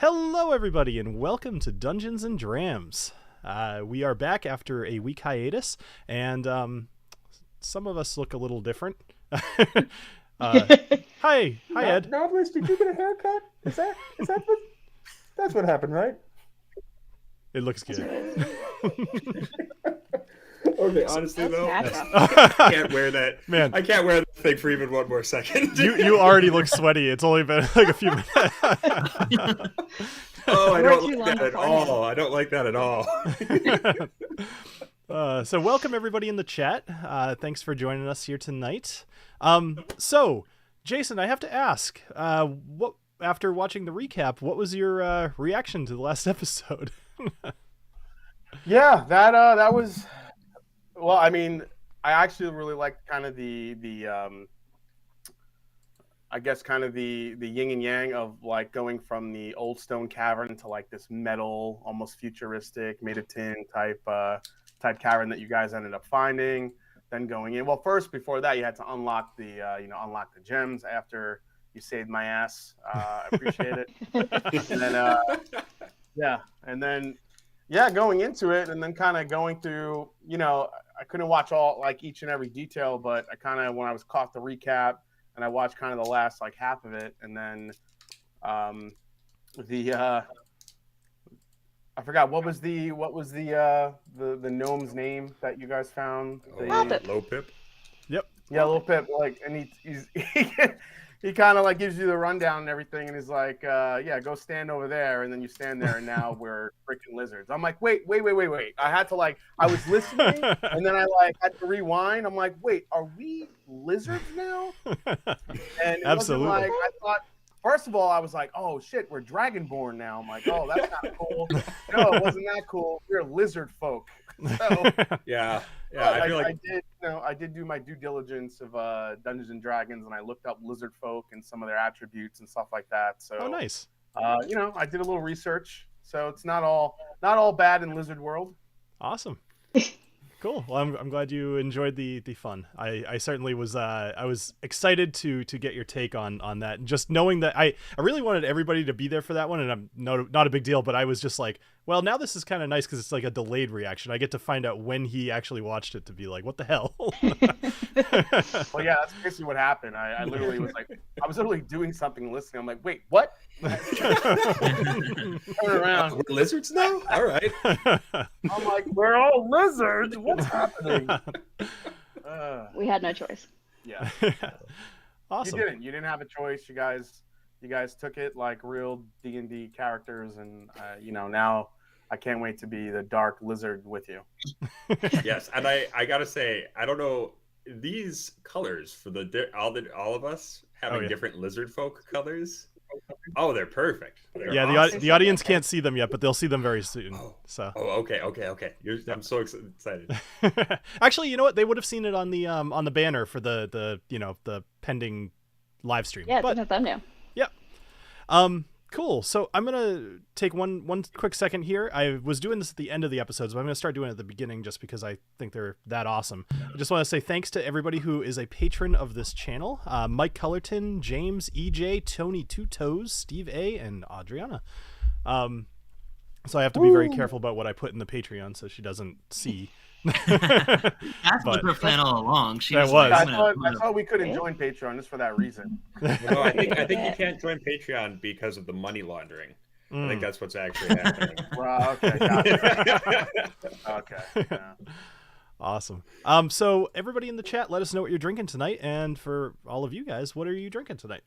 Hello, everybody, and welcome to Dungeons and Drams. We are back after a week hiatus, and some of us look a little different. Hi, Ed. Knobolas, did you get a haircut? Is that what? That's what happened, right? It looks good. Okay, honestly though, I can't wear that. Man, I can't wear that thing for even one more second. You already look sweaty. It's only been like a few minutes. Oh, I don't like that at all. I don't like that at all. So welcome everybody in the chat. Thanks for joining us here tonight. So Jason, I have to ask, what after watching the recap, what was your reaction to the last episode? Yeah, that was. Well, I mean, I actually really liked kind of the I guess kind of the yin and yang of like going from the old stone cavern to like this metal, almost futuristic, made of tin type cavern that you guys ended up finding. Then going in. Well, first before that, you had to unlock the unlock the gems after you saved my ass. I appreciate it. And then going into it and then kind of going through, I couldn't watch all like each and every detail, but I kind of when I was caught the recap and I watched kind of the last like half of it, and then I forgot what was the gnome's name that you guys found? Low Pip. Yep. Yeah, Low Pip. Like, and he's he kind of like gives you the rundown and everything, and he's like, go stand over there, and then you stand there, and now we're freaking lizards. I'm like, wait. I had to I was listening, and then I had to rewind. I'm like, wait, are we lizards now? And it Absolutely. wasn't I thought. First of all, I was like, oh shit, we're dragonborn now. I'm like, oh, that's kind of cool. No, it wasn't that cool. We're lizard folk. So yeah. I feel like I did do my due diligence of Dungeons and Dragons, and I looked up lizard folk and some of their attributes and stuff like that. So nice. I did a little research, so it's not all bad in Lizard World. Awesome. Cool. Well, I'm glad you enjoyed the fun. I certainly was. I was excited to get your take on that. Just knowing that I really wanted everybody to be there for that one, and I'm not a big deal. But I was just like, well, now this is kind of nice because it's like a delayed reaction. I get to find out when he actually watched it to be like, what the hell? Well, yeah, that's basically what happened. I literally was I was literally doing something listening. I'm like, wait, what? Turn around. We're lizards now? All right. I'm like, we're all lizards. What's happening? We had no choice. Yeah. Awesome. You didn't have a choice. You guys took it like real D&D characters, and now I can't wait to be the dark lizard with you. Yes, and I gotta say, I don't know, these colors for all of us having different lizard folk colors. Oh, they're perfect. They're awesome. The audience can't see them yet, but they'll see them very soon. Okay. I'm so excited. Actually, you know what? They would have seen it on the banner for the pending live stream. Yeah, it's in the thumbnail. Yep. Cool. So I'm gonna take one quick second here. I was doing this at the end of the episodes, but I'm gonna start doing it at the beginning just because I think they're that awesome. I just want to say thanks to everybody who is a patron of this channel: Mike Cullerton, James, EJ, Tony Two Toes, Steve A, and Adriana. So I have to be very careful about what I put in the Patreon so she doesn't see. That's what her plan all along. I thought we couldn't join Patreon just for that reason. No, I think you can't join Patreon because of the money laundering. I think that's what's actually happening. Well, okay, gotcha. Okay. Yeah. Awesome. So everybody in the chat, let us know what you're drinking tonight, and for all of you guys, what are you drinking tonight?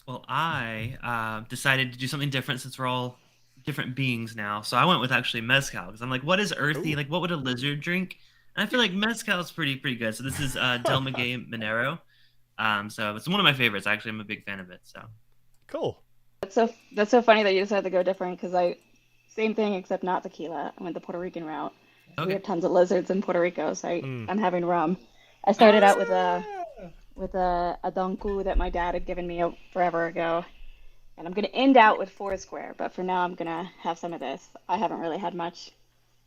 Well, I decided to do something different since we're all different beings now. So I went with actually mezcal because I'm like, what is earthy? Ooh. Like, what would a lizard drink? And I feel like mezcal is pretty good. So this is Del Maguey Minero. So it's one of my favorites. Actually, I'm a big fan of it. So cool. That's so funny that you decided to go different because same thing except not tequila. I went the Puerto Rican route. Okay. We have tons of lizards in Puerto Rico, so I'm having rum. I started out with a donku that my dad had given me forever ago. And I'm going to end out with Foursquare, but for now I'm going to have some of this. I haven't really had much,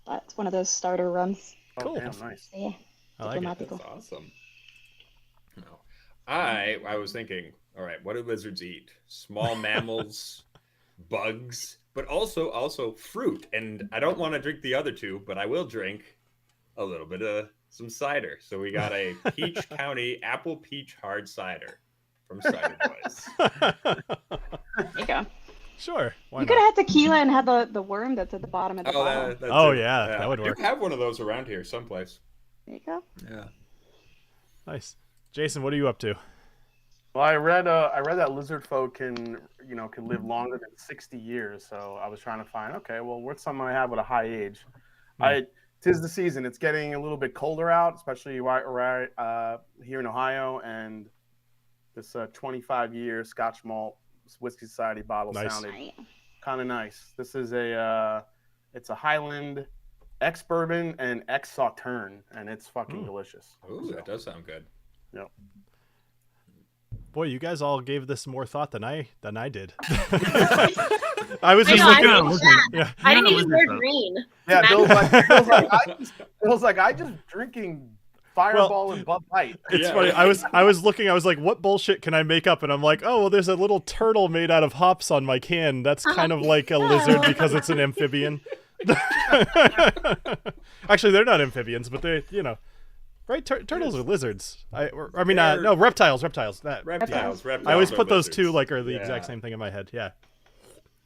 but it's one of those starter rums. Cool. Damn, nice. So, yeah. I like it. That's awesome. No. I was thinking, all right, what do lizards eat? Small mammals, bugs, but also fruit. And I don't want to drink the other two, but I will drink a little bit of some cider. So we got a Peach County apple peach hard cider from Cider Boys. There you go. Sure. Why You not? could have had tequila and had the worm that's at the bottom of the bottle. Oh, yeah, that would work. I have one of those around here someplace. There you go. Yeah. Nice. Jason, what are you up to? Well, I read that lizard folk can live longer than 60 years. So I was trying to find, okay, well, what's something I have with a high age? Tis the season. It's getting a little bit colder out, especially right here in Ohio, and this 25-year Scotch malt Whiskey Society bottle sounded kind of nice. This is it's a Highland ex bourbon and ex Sauterne, and it's fucking delicious. Ooh, that does sound good. Yep. Boy, you guys all gave this more thought than I did. I was just I didn't even wear green. Yeah, Bill's like, I just drinking Fireball and Bud Light. It's funny. I was looking. I was like, what bullshit can I make up? And I'm like, oh, well, there's a little turtle made out of hops on my can. That's kind of like a lizard because it's an amphibian. Actually, they're not amphibians, but they, right? Turtles are lizards. No, reptiles. Reptiles. I always put those two are the exact same thing in my head. Yeah.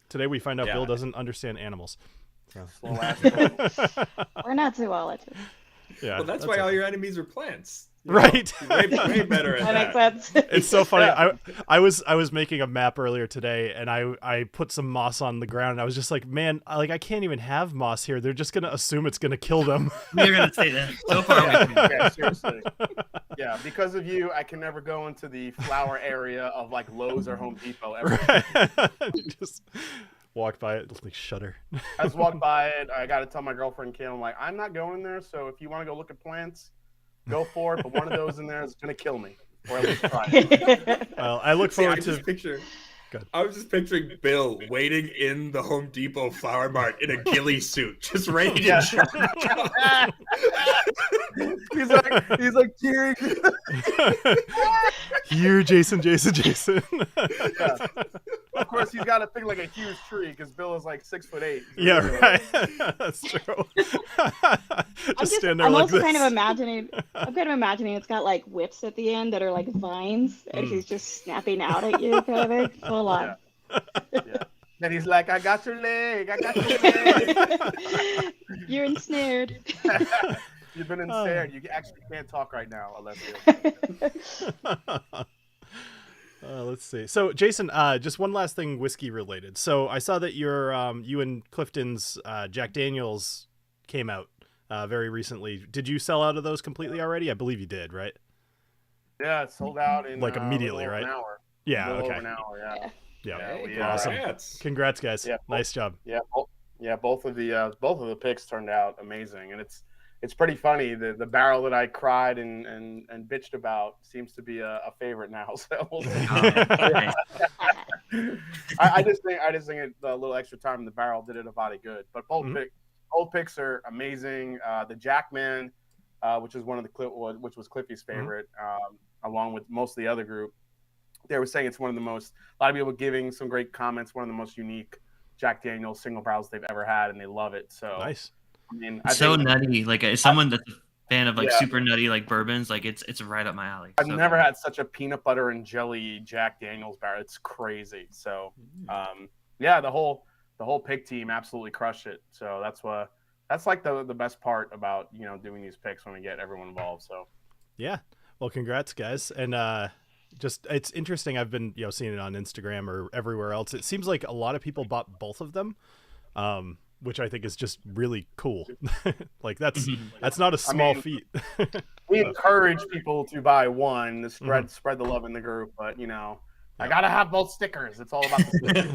Today we find out Bill doesn't understand animals. So. We're not too well at it. Yeah. Well, that's why all your enemies are plants. Right. Way better at that. Makes sense. It's so funny. I was making a map earlier today, and I put some moss on the ground, and I was just like, man, I can't even have moss here. They're just gonna assume it's gonna kill them. You're gonna say that so far away from you. Yeah, seriously. Yeah, because of you, I can never go into the flower area of Lowe's or Home Depot ever. Right. Just walk by it, shudder. I just walked by it. I got to tell my girlfriend Kim, I'm like, I'm not going there. So if you want to go look at plants, go for it. But one of those in there is gonna kill me, or at least try it. Well, I look forward to. I was just picturing Bill waiting in the Home Depot flower mart in a ghillie suit, just ready to jump. He's like cheering. Here, Jason. Yeah. Of course, he's got to pick a huge tree because Bill is 6'8". Yeah, right. That's true. just stand there I'm like also this. kind of imagining it's got whips at the end that are vines, and he's just snapping out at you, kind of full on. Yeah. Then he's like, I got your leg. You're ensnared. You've been ensnared. You actually can't talk right now, Alessio. Let's see. So, Jason, just one last thing whiskey related. So, I saw that you and Clifton's Jack Daniels came out very recently. Did you sell out of those completely already? I believe you did, right? Yeah, it sold out in immediately, right? An hour. Yeah. Okay. Over an hour, Yeah. Awesome. Congrats, guys. Yeah, nice job. Yeah, both of the picks turned out amazing, and it's pretty funny. The barrel that I cried and bitched about seems to be a favorite now. So we'll see. I just think a little extra time in the barrel did it a body good. But both picks are amazing. The Jackman, which is which was Cliffy's favorite, along with most of the other group. They were saying it's one of the most. A lot of people giving some great comments. One of the most unique Jack Daniel's single barrels they've ever had, and they love it. So nice. I mean, it's so nutty. As someone that's a fan of super nutty bourbons, it's right up my alley. I've never had such a peanut butter and jelly Jack Daniel's barrel. It's crazy. So, the whole pick team absolutely crushed it. So that's the best part about doing these picks when we get everyone involved. So yeah, well, congrats, guys, and just it's interesting. I've been seeing it on Instagram or everywhere else. It seems like a lot of people bought both of them. Which I think is just really cool. That's not a small feat. We encourage people to buy one to spread the love in the group, but I gotta have both stickers. It's all about the stickers.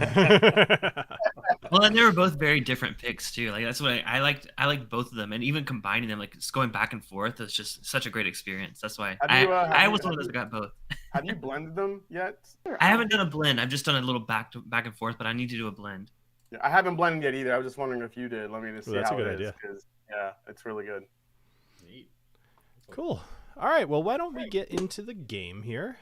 Well, and they were both very different picks too. That's what I liked. I liked both of them, and even combining them, just going back and forth, it's just such a great experience. That's why I was one of those that got both. Have you blended them yet? I haven't done a blend. I've just done a little back and forth, but I need to do a blend. I haven't blended yet either. I was just wondering if you did. Let me just see that's how a good it idea. is. Because it's really good. Neat. Cool. All right, well, why don't we get into the game here?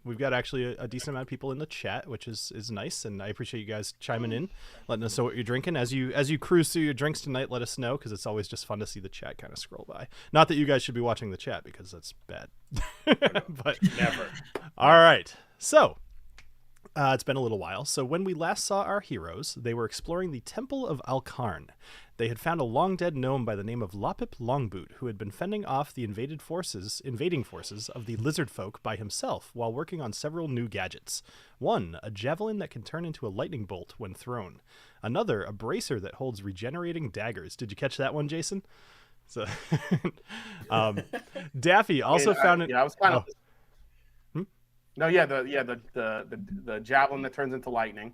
We've got actually a decent amount of people in the chat, which is nice, and I appreciate you guys chiming in, letting us know what you're drinking. As you cruise through your drinks tonight, let us know, because it's always just fun to see the chat kind of scroll by. Not that you guys should be watching the chat, because that's bad. But Never. All right, so it's been a little while. So when we last saw our heroes, they were exploring the Temple of Alcarn. They had found a long-dead gnome by the name of Lapip Longboot, who had been fending off the invading forces of the lizard folk by himself while working on several new gadgets. One, a javelin that can turn into a lightning bolt when thrown. Another, a bracer that holds regenerating daggers. Did you catch that one, Jason? So, Daffy also found it. Yeah, I was kind of. No, yeah, the javelin that turns into lightning.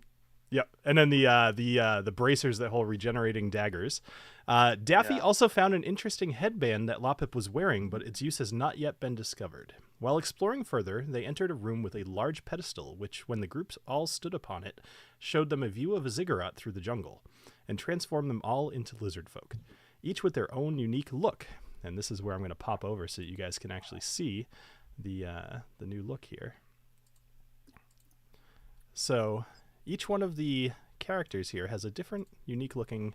Yep, and then the bracers that hold regenerating daggers. Daffy also found an interesting headband that Lapip was wearing, but its use has not yet been discovered. While exploring further, they entered a room with a large pedestal, which, when the groups all stood upon it, showed them a view of a ziggurat through the jungle, and transformed them all into lizard folk, each with their own unique look. And this is where I'm going to pop over so that you guys can actually see the new look here. So each one of the characters here has a different, unique-looking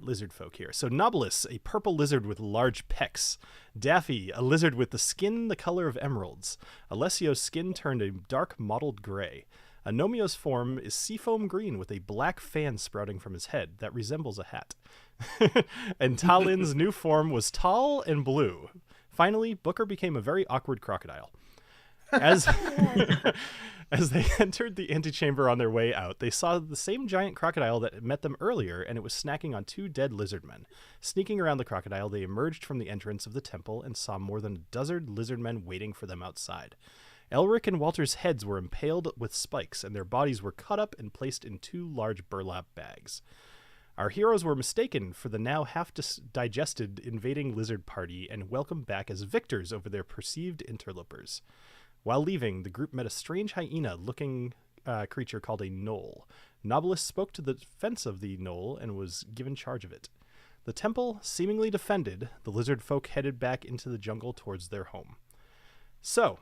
lizard folk here. So Knobolas, a purple lizard with large pecs. Daffy, a lizard with the skin the color of emeralds. Alessio's skin turned a dark mottled gray. Agnomeio's form is seafoam green with a black fan sprouting from his head that resembles a hat. And Talin's new form was tall and blue. Finally, Booker became a very awkward crocodile. As they entered the antechamber on their way out, they saw the same giant crocodile that met them earlier, and it was snacking on 2 dead lizard men. Sneaking around the crocodile, they emerged from the entrance of the temple and saw more than a dozen lizard men waiting for them outside. Elric and Walter's heads were impaled with spikes, and their bodies were cut up and placed in 2 large burlap bags. Our heroes were mistaken for the now half-digested invading lizard party and welcomed back as victors over their perceived interlopers. While leaving, the group met a strange hyena-looking creature called a gnoll. Knobolas spoke to the defense of the gnoll and was given charge of it. The temple seemingly defended, the lizard folk headed back into the jungle towards their home. So,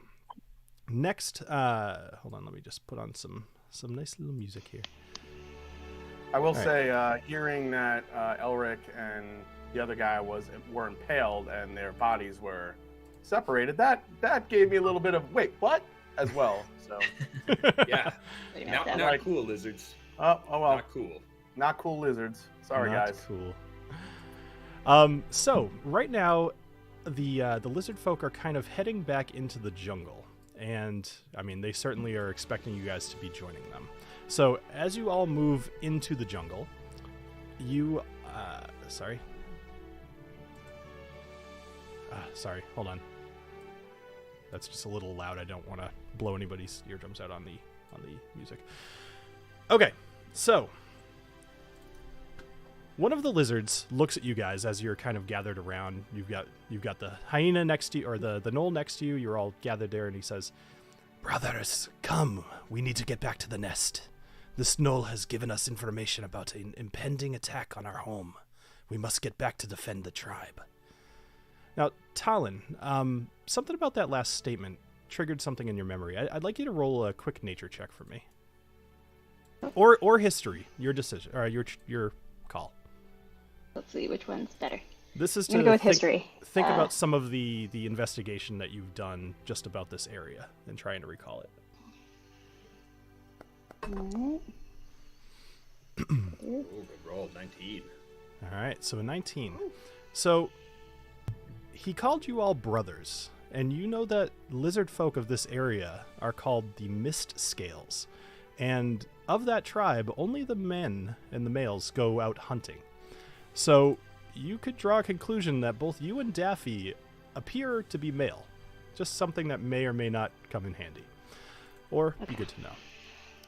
next, hold on, let me just put on some nice little music here. I will say, hearing that Elric and the other guy were impaled and their bodies were separated, that gave me a little bit of wait, what? As well. So yeah, not cool lizards. Oh well, not cool lizards. Sorry, not guys. Cool. So right now, the lizard folk are kind of heading back into the jungle, and I mean they certainly are expecting you guys to be joining them. So as you all move into the jungle, you sorry, hold on. That's just a little loud. I don't want to blow anybody's eardrums out on the music. Okay, so one of the lizards looks at you guys as you're kind of gathered around. You've got the hyena next to you, or the gnoll next to you. You're all gathered there, and he says, "Brothers, come. We need to get back to the nest. This gnoll has given us information about an impending attack on our home. We must get back to defend the tribe." Now, Talon, something about that last statement triggered something in your memory. I'd like you to roll a quick nature check for me, or history. Your decision, or your call. Let's see which one's better. This is I'm gonna go with history. Think about some of the investigation that you've done just about this area and trying to recall it. All right. Ooh, good roll, 19. All right, so a 19. So he called you all brothers, and you know that lizard folk of this area are called the Mist Scales. And of that tribe, only the men and the males go out hunting. So you could draw a conclusion that both you and Daffy appear to be male. Just something that may or may not come in handy. Or be good to know.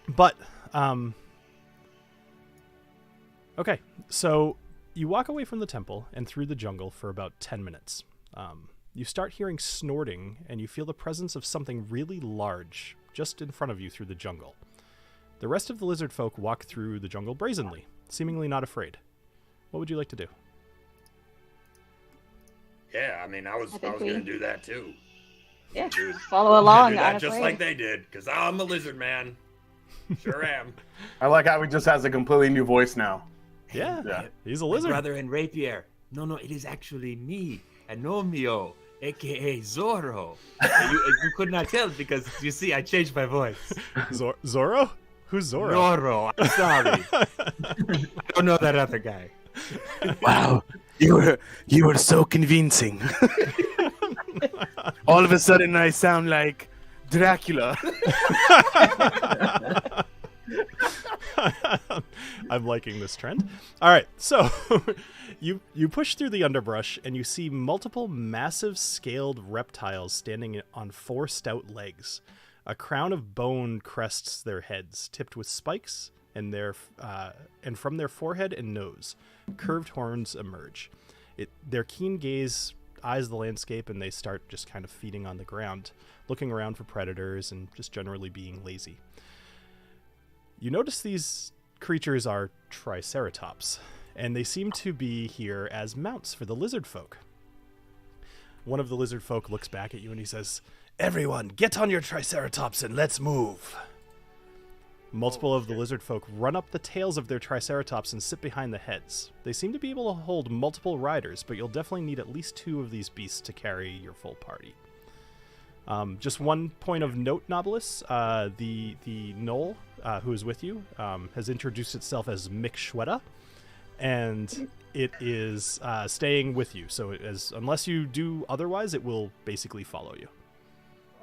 But, okay, so you walk away from the temple and through the jungle for about 10 minutes. You start hearing snorting, and you feel the presence of something really large just in front of you through the jungle. The rest of the lizard folk walk through the jungle brazenly, seemingly not afraid. What would you like to do? Yeah, I mean, I was think gonna do that too. Yeah, Dude, follow along. do that honestly. just like they did, because I'm a lizard man. Sure am. I like how he just has a completely new voice now. Yeah, he's a My lizard. brother and rapier. No, it is actually me, Agnomeio, aka Zorro. You could not tell because you see, I changed my voice. Zorro? Who's Zorro? Zorro. I'm sorry. I don't know that other guy. Wow, you were so convincing. All of a sudden, I sound like Dracula. I'm liking this trend. All right, so you push through the underbrush and you see multiple massive scaled reptiles standing on 4 stout legs. A crown of bone crests their heads, tipped with spikes, and from their forehead and nose, curved horns emerge. Their keen gaze eyes the landscape, and they start just kind of feeding on the ground, looking around for predators and just generally being lazy. You notice these creatures are triceratops, and they seem to be here as mounts for the lizard folk. One of the lizard folk looks back at you and he says, "Everyone, get on your triceratops and let's move." Multiple of the lizard folk run up the tails of their triceratops and sit behind the heads. They seem to be able to hold multiple riders, but you'll definitely need at least 2 of these beasts to carry your full party. Just one point of note, Knobolas. The gnoll who is with you has introduced itself as Mixshweta, and it is staying with you. So unless you do otherwise, it will basically follow you.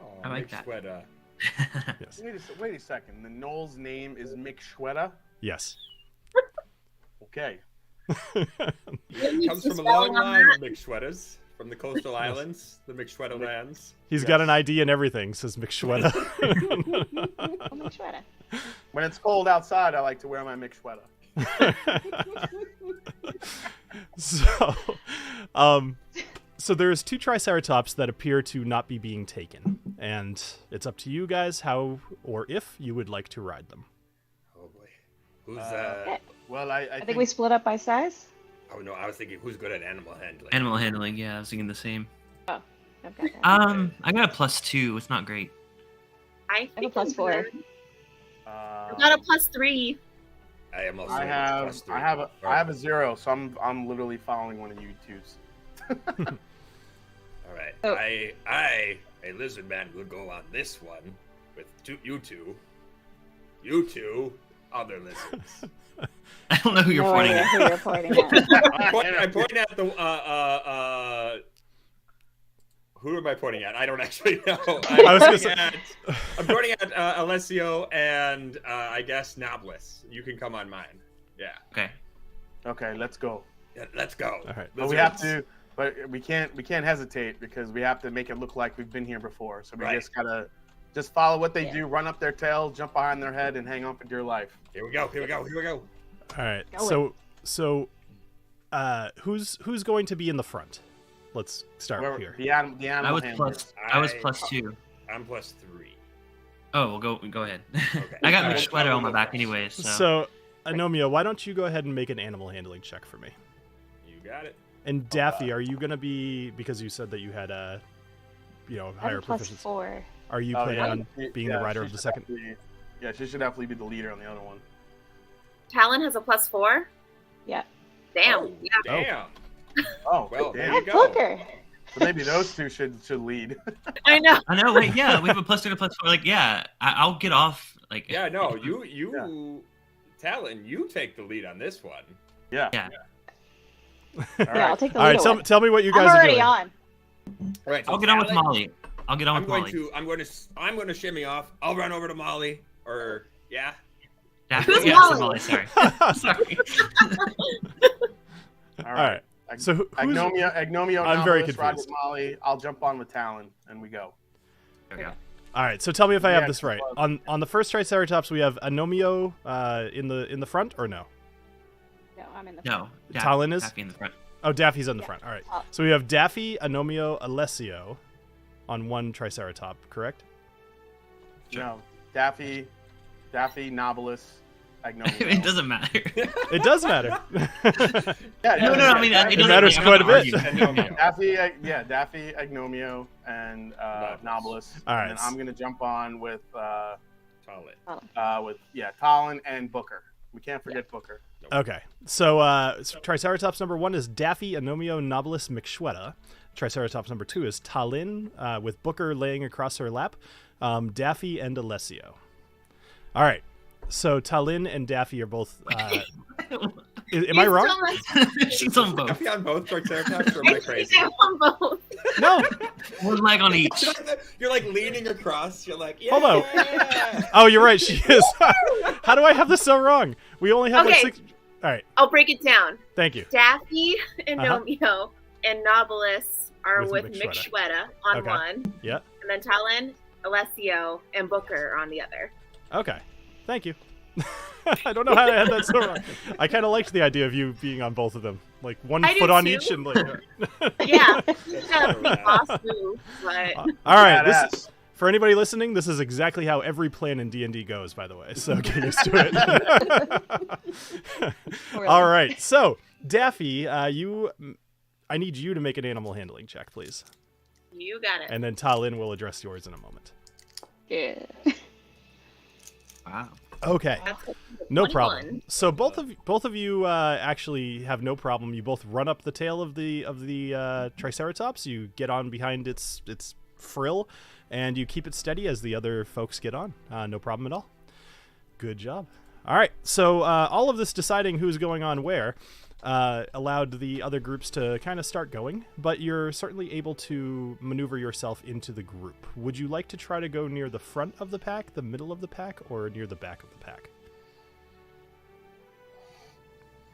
Oh, I like that. Sweater. Yes. Wait a second. The knoll's name is Mixshweta? Yes. Okay. It comes from a long line of mixed sweaters from the coastal islands, the mixed sweater lands. He's got an ID and everything, says Mixshweta. I'll make sure to- When it's cold outside, I like to wear my Mixshweta. So there's 2 triceratops that appear to not be being taken, and it's up to you guys how or if you would like to ride them. Oh boy. Who's Well, I think we split up by size. Oh no, I was thinking who's good at animal handling. Animal handling, yeah, I was thinking the same. I've got that. I got a +2. It's not great. I I have a +4. I got a +3. I am also I have a 0, so I'm literally following one of you twos. All right. Oh. I, a lizard man, will go on this one with you two, other lizards. I don't know who you're No pointing idea at. who you're pointing at. I'm pointing at the who am I pointing at? I don't actually know. I'm pointing at Alessio and I guess Knobolas. You can come on mine. Yeah. Okay. Okay, let's go. Yeah, let's go. All right. But we have to. But we can't hesitate because we have to make it look like we've been here before. So we Right. just gotta follow what they do, run up their tail, jump behind their head, and hang on for dear life. Here we go. All right. Go So who's going to be in the front? Let's start here. The animal I was handlers. +2. I'm +3. Oh, well, go ahead. Okay. I got All my right, sweater I'll on my go back first. anyways. So. So, Agnomeio, why don't you go ahead and make an animal handling check for me? You got it. And Daffy, are you going to be, because you said that you had a, I have higher a proficiency? +4. Are you Oh, planning yeah. on being the rider she of the should second? definitely- Yeah, she should definitely be the leader on the other one. Talon has a +4. Yeah. Damn. Oh, Yeah. damn. Oh, Well, damn. there you go. Flicker. So maybe those two should lead. I know. I know. Wait, yeah, we have a +2 to +4. Like, yeah, I'll get off. Like, Yeah, no, you, Talon, you take the lead on this one. Yeah. Yeah. All Yeah, right. I'll take the All lead. right, tell me what you guys I'm are already doing. on. All right. So I'll get on with Talon, Molly. I'll get on I'm with going Molly. to I'm going to shimmy off. I'll run over to Molly. Or yeah. Daffy, Who's yeah, Molly? Molly. Sorry. Sorry. All All right. So who's Agnomeio, I'm very Knobolas, ride confused. with Molly. I'll jump on with Talon, and we go. There we go. All right, so tell me if I have Yeah, this right. close. On the first Triceratops, we have Agnomeio in the front, or no? No, I'm in the No. Talon is? Daffy in the front. Oh, Daffy's in the Yeah. front. All right. Oh. So we have Daffy, Agnomeio, Alessio on one Triceratop, correct? No, Daffy, Knobolas, Agnomeio. It doesn't matter. It does matter. No, I mean, it doesn't matters I'm quite not a bit. arguing. Daffy, Agnomeio, and Knobolas. All right. And then I'm gonna jump on with Talon. Talon and Booker. We can't forget Booker. Okay, so Triceratops number 1 is Daffy, Agnomeio, Knobolas, McShweta. Triceratops number 2 is Talin, with Booker laying across her lap, Daffy, and Alessio. All right, so Talin and Daffy are both... am I wrong? She's on both. Daffy on both Triceratops, or am I crazy? I'm on both. No! One leg on each. You're like leaning across. You're like, yeah. Hold on. Oh, you're right, she is. How do I have this so wrong? We only have like Okay. 6... All right, I'll break it down. thank you. Daffy, Agnomeio, and Knobolas are With with McShweta. McShweta on Okay. one, Yeah, and then Talon, Alessio, and Booker are on the other. okay. Thank you. I don't know how I had that so wrong. I kind of liked the idea of you being on both of them. Like one I foot do on too. each and like... Yeah, it's kind of a boss move, but All right, Badass. this is, for anybody listening, this is exactly how every plan in D&D goes, by the way, so get used to it. All right, so Daffy, I need you to make an animal handling check, please. you got it. And then Talin will address yours in a moment. Yeah. Wow. Okay, That's a no 21. problem. So both of you actually have no problem. You both run up the tail of the Triceratops. You get on behind its frill, and you keep it steady as the other folks get on. No problem at all. Good job. All right, so all of this deciding who's going on where allowed the other groups to kind of start going, but you're certainly able to maneuver yourself into the group. Would you like to try to go near the front of the pack, the middle of the pack, or near the back of the pack?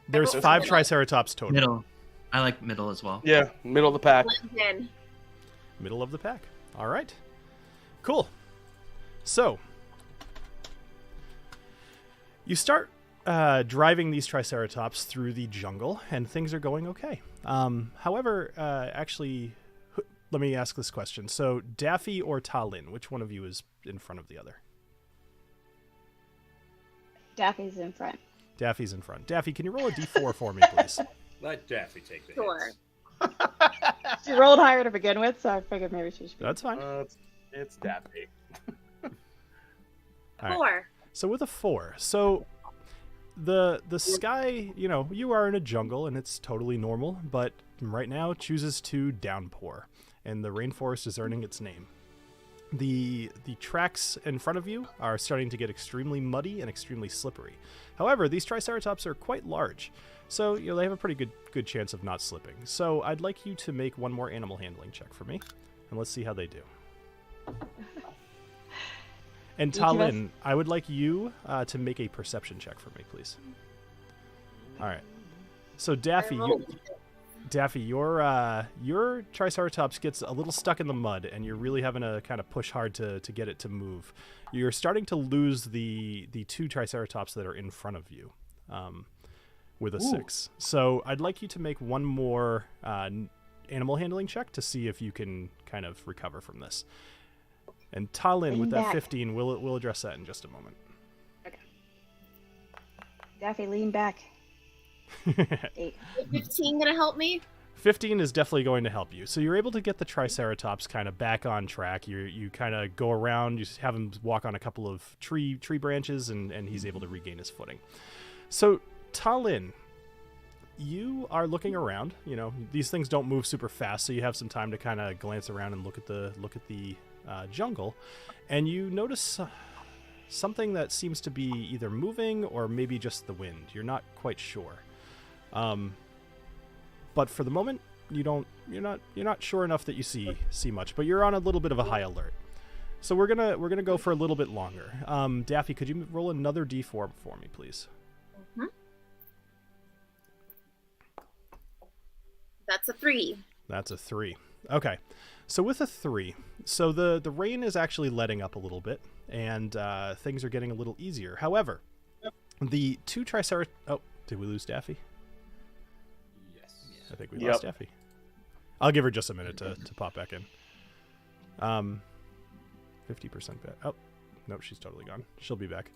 There's 5 Triceratops total. Middle. I like middle as well. Yeah, middle of the pack. Blend in. Middle of the pack. All right. Cool. So, you start driving these Triceratops through the jungle, and things are going okay. However, actually, let me ask this question. So, Daffy or Talin, which one of you is in front of the other? Daffy's in front. Daffy's in front. Daffy, can you roll a d4 for me, please? Let Daffy take the Sure. hits. She rolled higher to begin with, so I figured maybe she should be. That's fine. It's Daffy. All right. 4. So with a 4, so the sky, you are in a jungle and it's totally normal, but right now it chooses to downpour, and the rainforest is earning its name. The tracks in front of you are starting to get extremely muddy and extremely slippery. However, these Triceratops are quite large, so they have a pretty good chance of not slipping. So I'd like you to make one more animal handling check for me, and let's see how they do. And Each of us? Talin, I would like you to make a perception check for me, please. All right. So Daffy, your Triceratops gets a little stuck in the mud, and you're really having to kind of push hard to get it to move. You're starting to lose the 2 Triceratops that are in front of you with a 6. So I'd like you to make one more animal handling check to see if you can kind of recover from this. And Talin, Lean with that back. 15, we'll address that in just a moment. Daffy, lean back. 8. 15 gonna help me? 15 is definitely going to help you. So you're able to get the Triceratops kind of back on track. You kind of go around, you just have him walk on a couple of tree branches, and he's able to regain his footing. So Talin, you are looking around. These things don't move super fast, so you have some time to kind of glance around and look at the jungle, and you notice something that seems to be either moving or maybe just the wind. You're not quite sure. But for the moment, you're not sure enough that you see much, but you're on a little bit of a high alert. So we're gonna go for a little bit longer. Daffy, could you roll another d4 for me, please? Mhm. That's a 3. That's a 3. Okay. So with a 3, so the rain is actually letting up a little bit, and things are getting a little easier. However, the 2 Triceratops... Oh, did we lose Daffy? Yes. I think we lost Daffy. I'll give her just a minute to pop back in. 50% back. Oh, no, she's totally gone. She'll be back.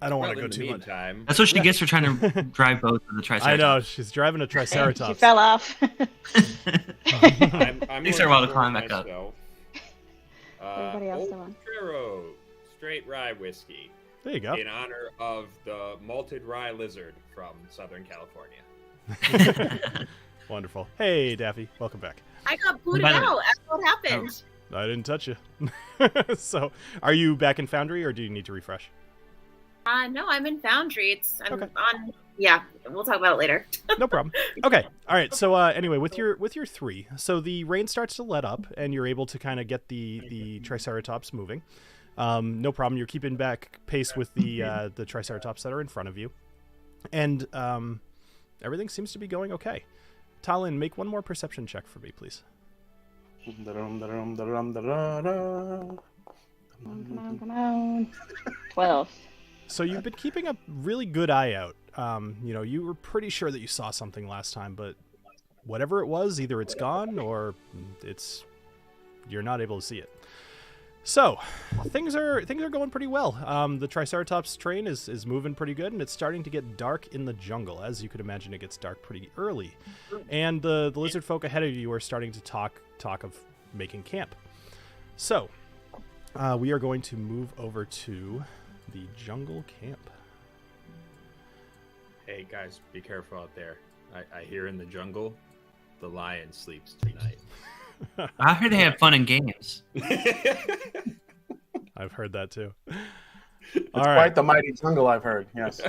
I don't want to Well, go in the too much. meantime, That's what she gets for trying to drive both of the Triceratops. I know, she's driving a She Triceratops. fell off. I'm Takes going her a while to pour climb back up. myself, Everybody else Old still on. Trero straight rye whiskey There you go. in honor of the malted rye lizard from Southern California. Wonderful. Hey, Daffy, welcome back. I got booted By the way- out. That's what happened. I didn't touch you. So, are you back in Foundry, or do you need to refresh? No, I'm in Foundry. I'm Okay. on. Yeah, we'll talk about it later. No problem. Okay. All right. So anyway, with your 3, so the rain starts to let up, and you're able to kind of get the Triceratops moving. No problem. You're keeping back pace with the Triceratops that are in front of you, and everything seems to be going okay. Talon, make one more perception check for me, please. Come on. 12. So you've been keeping a really good eye out. You were pretty sure that you saw something last time, but whatever it was, either it's gone or you're not able to see it. So things are going pretty well. The Triceratops train is moving pretty good, and it's starting to get dark in the jungle. As you could imagine, it gets dark pretty early, and the lizard folk ahead of you are starting to talk of making camp. So we are going to move over to the jungle camp. Hey guys, be careful out there. I hear in the jungle, the lion sleeps tonight. I heard they have fun and games. I've heard that too. It's All quite right. the mighty jungle, I've heard. Yes.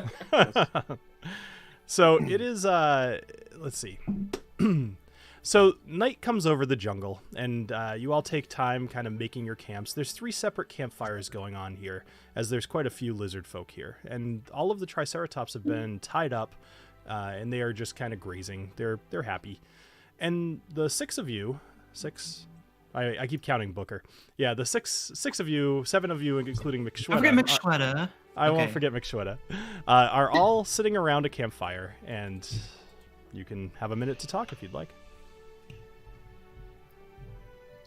So it is. Let's see. So night comes over the jungle, and you all take time kind of making your camps. There's 3 separate campfires going on here, as there's quite a few lizard folk here, and all of the Triceratops have been tied up, and they are just kind of grazing. They're happy, and the 6 of you. 6. I keep counting Booker. Yeah, the 6 of you, 7 of you, including McShweta. I forget McShweta. I won't Okay. forget McShweta. Are all sitting around a campfire, and you can have a minute to talk if you'd like.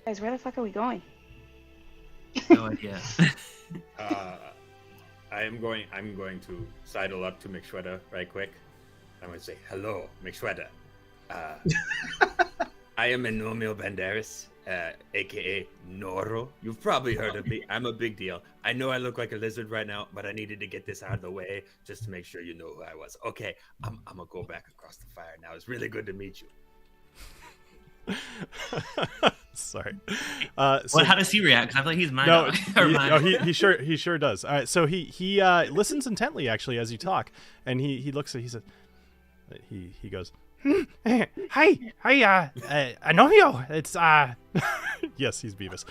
Guys, where the fuck are we going? No idea. I'm going to sidle up to McShweta right quick. I'm going to say, hello, McShweta. I am Agnomeio Banderas, a.k.a. Noro. You've probably heard of me. I'm a big deal. I know I look like a lizard right now, but I needed to get this out of the way just to make sure you know who I was. Okay, I'm going to go back across the fire now. It's really good to meet you. Sorry. Well, how does he react? Because I feel like he's mine. No, he sure does. All right, so he listens intently actually as you talk, and he looks at he says he goes, hi, Agnomeio. It's yes, he's Beavis.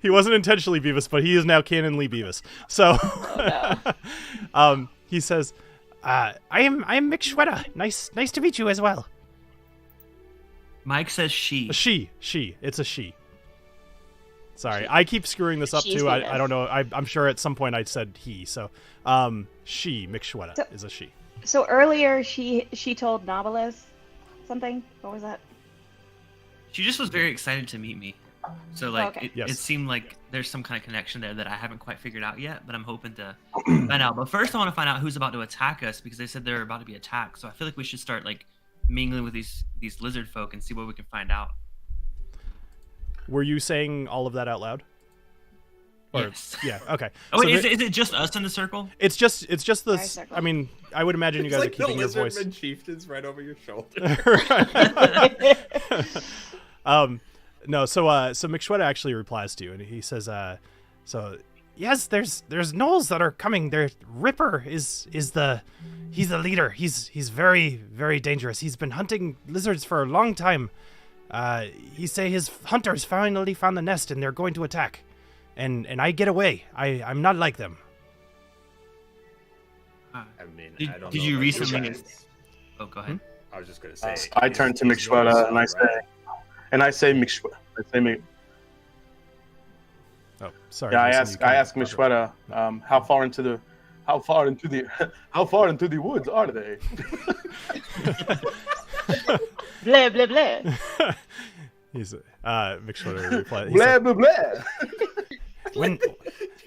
He wasn't intentionally Beavis, but he is now canonly Beavis. So he says, I am McShweta. Nice to meet you as well. Mike says she. She. It's a she. Sorry, I keep screwing this up She's too. Beavis. I don't know. I'm sure at some point I said he. So, she McShweta is a she. So earlier she told Knobolas something. What was that? She just was very excited to meet me. So like Okay. Yes. it seemed like there's some kind of connection there that I haven't quite figured out yet, but I'm hoping to find out. But first I want to find out who's about to attack us, because they said they're about to be attacked. So I feel like we should start like mingling with these lizard folk and see what we can find out. Were you saying all of that out loud? Or- Yes. Yeah. Okay. Oh wait, So is it just us in the circle? it's just the. Fire circle. I mean, I would imagine you guys are keeping your voice. lizardman chieftain's right over your shoulder. No, so McShweta actually replies to you, and he says, so yes, there's gnolls that are coming. Ripper is the leader. He's very, very dangerous. He's been hunting lizards for a long time. He say his hunters finally found the nest and they're going to attack, and I get away. I'm not like them. I mean, Did- I don't did know you about recently- guys. Oh, go ahead. I was just gonna say. I turn to McShweta and I say McShweta. Oh, sorry. Yeah, I Jason, ask you can- McShweta, how far into the woods are they? Blah blah blah. He's McShweta replies. Blah blah blah. When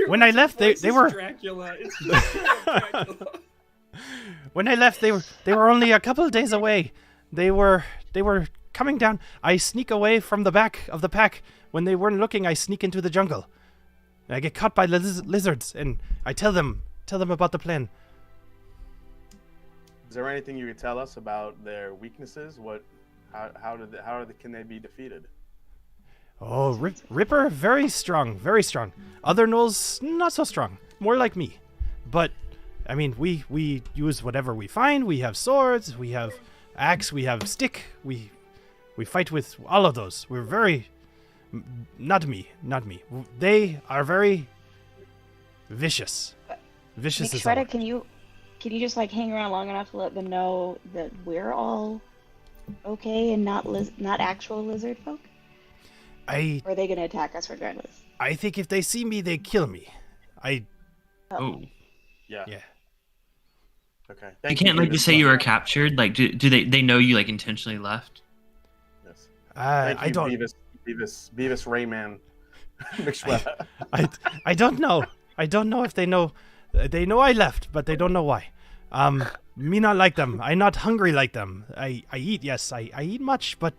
when I left, they were. Dracula. It's just Dracula. When I left, they were only a couple of days away. They were coming down. I sneak away from the back of the pack. When they weren't looking, I sneak into the jungle. I get caught by lizards, and I tell them about the plan. Is there anything you could tell us about their weaknesses? Can they be defeated? Oh, Ripper, very strong, very strong. Other gnolls, not so strong, more like me. But, I mean, we use whatever we find. We have swords, we have axe, we have stick. We fight with all of those. We're very, not me. They are very vicious. Vicious as Shredder, hell. can you just like hang around long enough to let them know that we're all okay and not actual lizard folk? Or are they going to attack us regardless? I think if they see me, they kill me. Oh. Yeah. Yeah. Okay. You can't like just say you were captured. Like, do they know you like intentionally left? Yes. I don't. Beavis Rayman. McShredder. I don't know. I don't know if they know. They know I left, but they don't know why. Me not like them. I not hungry like them. I eat. Yes, I eat much, but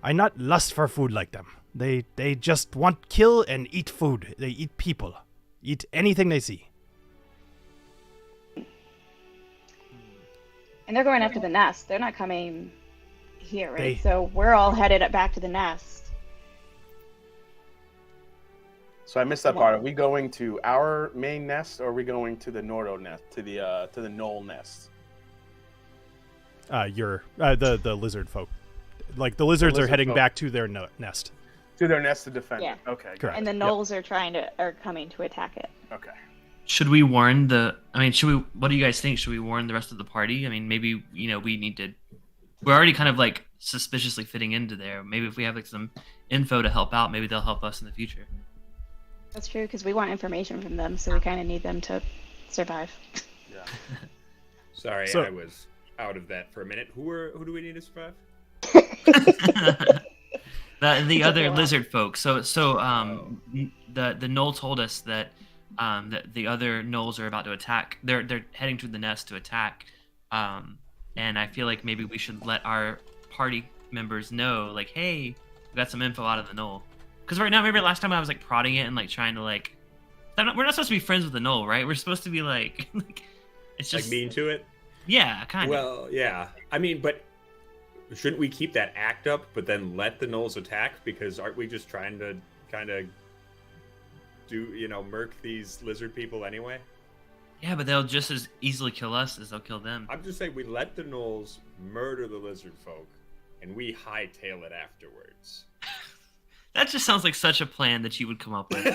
I not lust for food like them. They just want kill and eat food. They eat people. Eat anything they see. And they're going after the nest. They're not coming here, right? So we're all headed back to the nest. So I missed that part. Are we going to our main nest, or are we going to the Nordo nest, to the Knoll nest? The lizard folk. Like the lizards are heading back to their nest. To their nest to defend Yeah. it. Okay. Correct. And the gnolls are coming to attack it. Okay. Should we warn what do you guys think? Should we warn the rest of the party? I mean, maybe, we need to, we're already kind of like suspiciously fitting into there. Maybe if we have like some info to help out, maybe they'll help us in the future. That's true, because we want information from them, so we kind of need them to survive. Yeah. Sorry, So- I was out of that for a minute. Who do we need to survive? the other lizard folk. So the gnoll told us that that the other gnolls are about to attack. They're heading to the nest to attack. And I feel like maybe we should let our party members know, like, hey, we got some info out of the gnoll. Because right now, remember last time I was like prodding it and like trying to like, we're not supposed to be friends with the gnoll, right? We're supposed to be like it's just Like mean to it? Yeah, kind of. Well, yeah. I mean, but shouldn't we keep that act up, but then let the gnolls attack? Because aren't we just trying to kind of murk these lizard people anyway? Yeah, but they'll just as easily kill us as they'll kill them. I'm just saying we let the gnolls murder the lizard folk, and we hightail it afterwards. That just sounds like such a plan that you would come up with.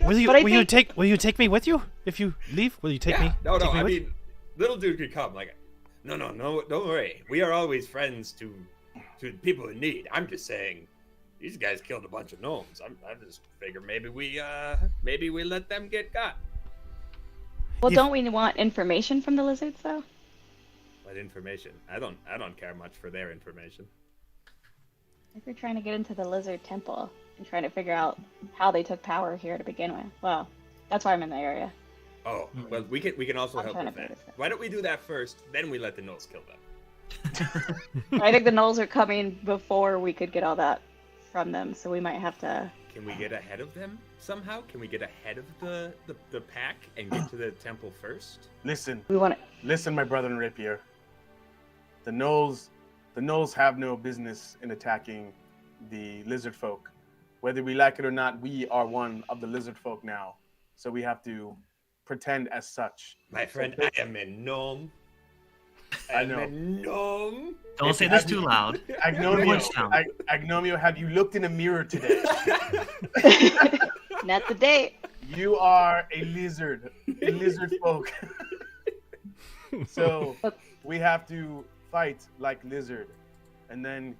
Will you take me with you if you leave? Will you take me? No. take me I with? mean, little dude could come. Like, no. Don't worry. We are always friends to people in need. I'm just saying, these guys killed a bunch of gnomes. I just figure maybe we let them get got. Well, don't we want information from the lizards, though? What information? I don't care much for their information. If we're trying to get into the lizard temple and trying to figure out how they took power here to begin with. Well, that's why I'm in the area. Oh, well, we can also I'm help trying with to that. figure this out. Why don't we do that first? Then we let the gnolls kill them. I think the gnolls are coming before we could get all that from them, so we might have to. Can we get ahead of them somehow? Can we get ahead of the pack and get to the temple first? Listen, We want to. listen, my brother Rapier. The gnolls have no business in attacking the lizard folk. Whether we like it or not, we are one of the lizard folk now. So we have to pretend as such. My friend, I am a gnome. I know. I'm a gnome. Don't say this too loud. Voice sound. Agnomeio, have you looked in a mirror today? Not the date. You are a lizard folk. So we have to fight like lizard, and then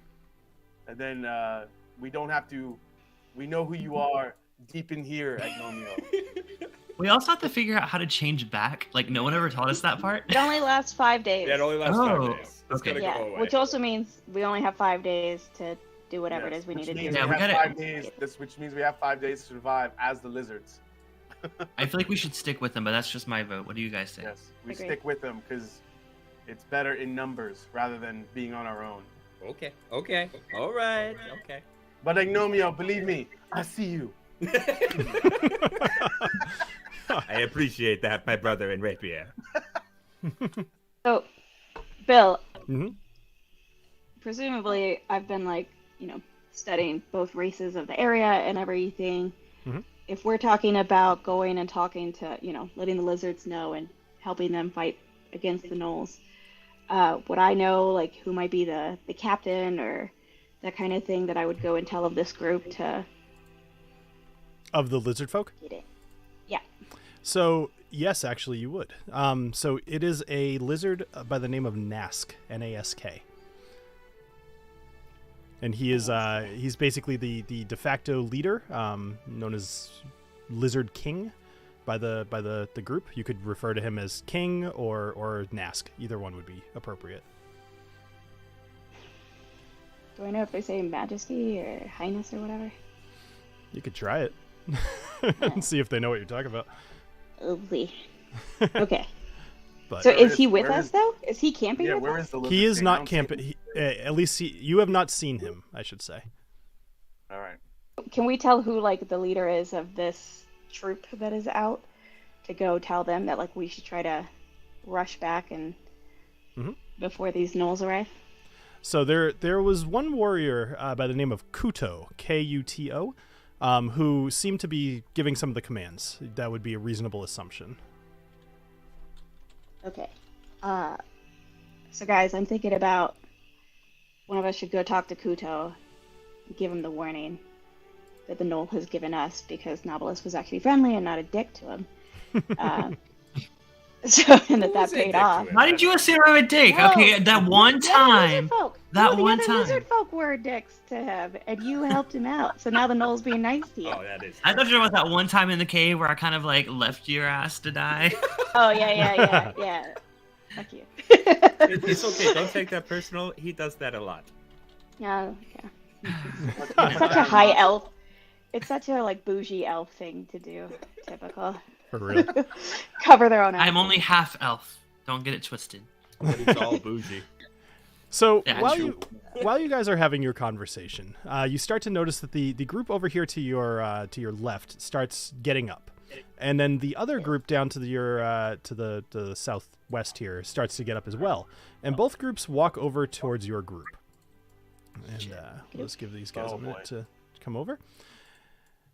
we don't have to. We know who you are deep in here, Agnomeio. We also have to figure out how to change back. Like, no one ever taught us that part. It only lasts 5 days. Yeah, it only lasts 5 days. It's okay. gonna Yeah, go away. which also means we only have 5 days to do whatever it is we need to do. Yeah, we we have gotta- 5 days. Which means we have 5 days to survive as the lizards. I feel like we should stick with them, but that's just my vote. What do you guys think? Yes, we Agreed. stick with them because it's better in numbers rather than being on our own. Okay. All right. Okay. But Agnomeio, believe me, I see you. I appreciate that, my brother in Rapier. So, Bill, Mhm. presumably I've been studying both races of the area and everything. Mhm. If we're talking about going and talking to, letting the lizards know and helping them fight against the gnolls, would I know who might be the captain or that kind of thing that I would go and tell of this group to Of the lizard folk? get it? Yeah. So yes, actually you would. So it is a lizard by the name of Nask, Nask. And he is he's basically the de facto leader, known as Lizard King by the group. You could refer to him as King or Nask. Either one would be appropriate. Do I know if they say Majesty or Highness or whatever? You could try it and see if they know what you're talking about. Lovely. Okay. But So Where is he with where us though? Is he camping Yeah, with where us? is the lizard? he is king? I not don't see camping. him. At least you have not seen him, I should say. All right. Can we tell who the leader is of this troop that is out to go tell them that we should try to rush back and Mhm. before these gnolls arrive? So there was one warrior by the name of Kuto, Kuto, who seemed to be giving some of the commands. That would be a reasonable assumption. Okay. So guys, I'm thinking about one of us should go talk to Kuto, give him the warning that the Knoll has given us because Knobolas was actually friendly and not a dick to him. And that was a paid dick to off. him? Why did you assume I would take? No, Okay, that one The other time. lizard folk. That No, the one other time. lizard folk were dicks to him, and you helped him out. So now the Knoll's being nice to you. Oh, that is. I thought you were about that one time in the cave where I kind of left your ass to die. Oh yeah. Fuck you. It's okay. Don't take that personal. He does that a lot. Yeah. It's such a high elf. It's such a bougie elf thing to do. Typical. For real. Cover their own. I'm asses. only half elf. Don't get it twisted. But it's all bougie. So Yeah, while you guys are having your conversation, you start to notice that the group over here to your left starts getting up, and then the other group down to the southwest here starts to get up as well, and both groups walk over towards your group. And let's give these guys a minute to come over.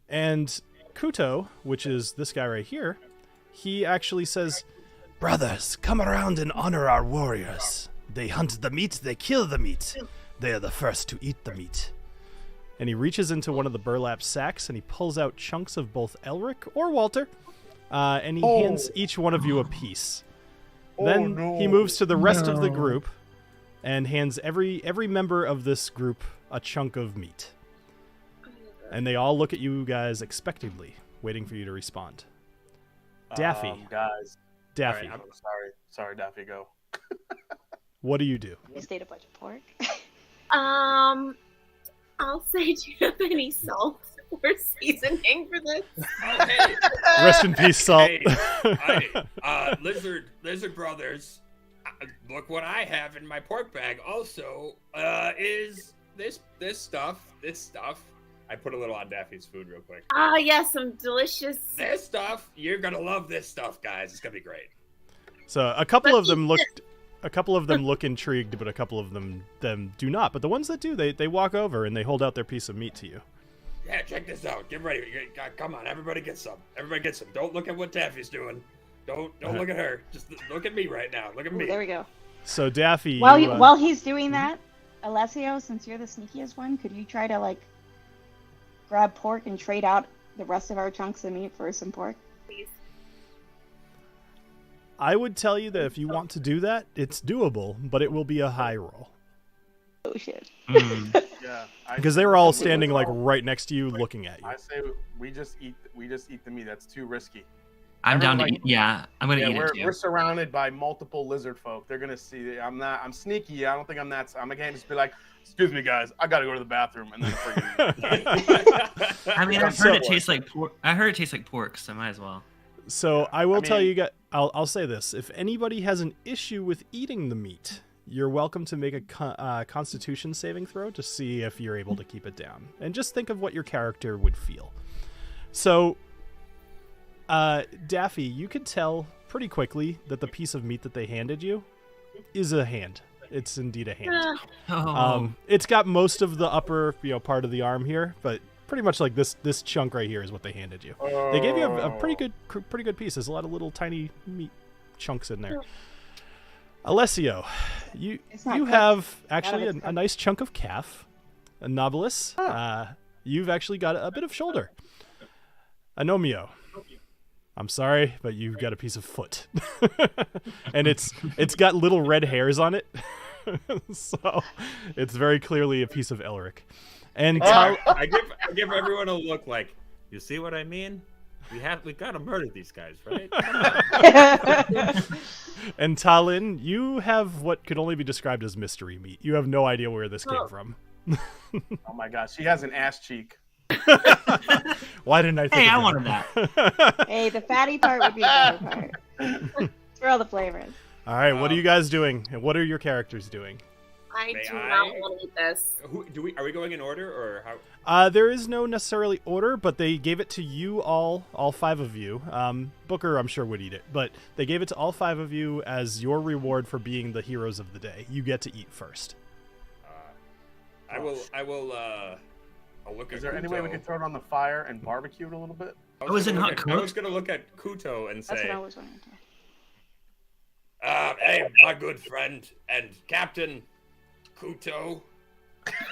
And Kuto, which is this guy right here, he actually says, "Brothers, come around and honor our warriors. They hunt the meat, they kill the meat. They are the first to eat the meat." And he reaches into one of the burlap sacks and he pulls out chunks of both Elric or Walter, and he hands each one of you a piece. Then he moves to the rest of the group and hands every member of this group a chunk of meat. And they all look at you guys expectantly, waiting for you to respond. Daffy. Guys. Daffy, All right, I'm sorry, Daffy, go. what do you do? You stayed a bunch of pork. I'll say, do you have any salt or seasoning for this? Oh, hey, Rest in peace, Salt. lizard brothers. Look what I have in my pork bag. Also, is this stuff. I put a little on Daffy's food real quick. Ah, yes, some delicious. This stuff, you're gonna love this stuff, guys. It's gonna be great. So a couple of them look intrigued, but a couple of them do not. But the ones that do, they walk over and they hold out their piece of meat to you. Yeah, check this out. Get ready. Come on, everybody get some. Everybody get some. Don't look at what Daffy's doing. Don't look at her. Just look at me right now. Look at me. Ooh, there we go. So Daffy, While he's doing that, Alessio, since you're the sneakiest one, could you try to grab pork and trade out the rest of our chunks of meat for some pork? Please. I would tell you that if you want to do that, it's doable, but it will be a high roll. Oh shit. Yeah. Because they were all standing right next to you, looking at you. I say we just eat the meat. That's too risky. I'm down to Everyone, eat. Yeah, I'm gonna eat we're, it too. we're surrounded by multiple lizard folk. They're gonna see. I'm sneaky. I don't think I'm that. I'm gonna just be like, excuse me, guys. I gotta go to the bathroom, and then freaking. I mean, I've heard it tastes like pork. I heard it tastes like pork, so might as well. So I will tell you guys. I'll say this: if anybody has an issue with eating the meat, you're welcome to make a Constitution saving throw to see if you're able to keep it down, and just think of what your character would feel. So, Daffy, you could tell pretty quickly that the piece of meat that they handed you is a hand. It's indeed a hand. It's got most of the upper, part of the arm here, but pretty much like this chunk right here is what they handed you. They gave you a pretty good piece. There's a lot of little tiny meat chunks in there. Alessio, you have actually a nice chunk of calf. A Knobolas, you've actually got a bit of shoulder. Agnomeio, I'm sorry, but you've got a piece of foot, and it's got little red hairs on it, so it's very clearly a piece of Elric. And I give everyone a look like, you see what I mean? We gotta murder these guys, right? And Talin, you have what could only be described as mystery meat. You have no idea where this came from. Oh my gosh, she has an ass cheek. Why didn't I think Hey, I of wanted that. Hey, the fatty part would be the better part. It's for all the flavors. All right, what are you guys doing? And what are your characters doing? I do not want to eat this. Are we going in order or how? There is no necessarily order, but they gave it to you all 5 of you. Booker, I'm sure, would eat it, but they gave it to all 5 of you as your reward for being the heroes of the day. You get to eat first. I'll look at Is there any Kuto. way we could throw it on the fire and barbecue it a little bit? I was going to look at Kuto and That's say, what I was wondering. hey, my good friend and Captain Kuto,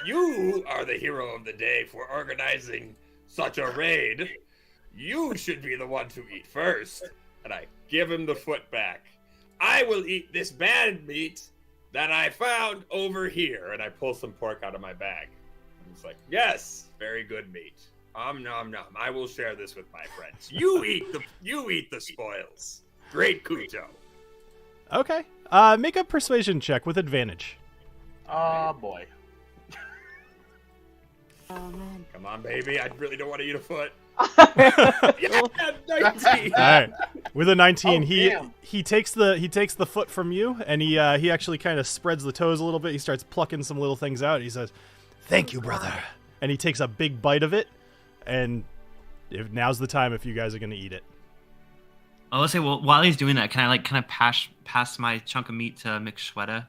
you are the hero of the day for organizing such a raid. You should be the one to eat first. And I give him the foot back. I will eat this bad meat that I found over here. And I pull some pork out of my bag. And it's like, yes, very good meat. Nom nom. I will share this with my friends. You eat the spoils. Great Kuto. Okay. Make a persuasion check with advantage. Oh boy. Oh man. Come on, baby. I really don't want to eat a foot. Yeah, 19. All right. With a 19, he takes the foot from you, and he actually kind of spreads the toes a little bit. He starts plucking some little things out. He says, "Thank you, brother." And he takes a big bite of it, and now's the time if you guys are going to eat it. Oh, let's say, well, while he's doing that, can I kind of pass my chunk of meat to Mixshweta,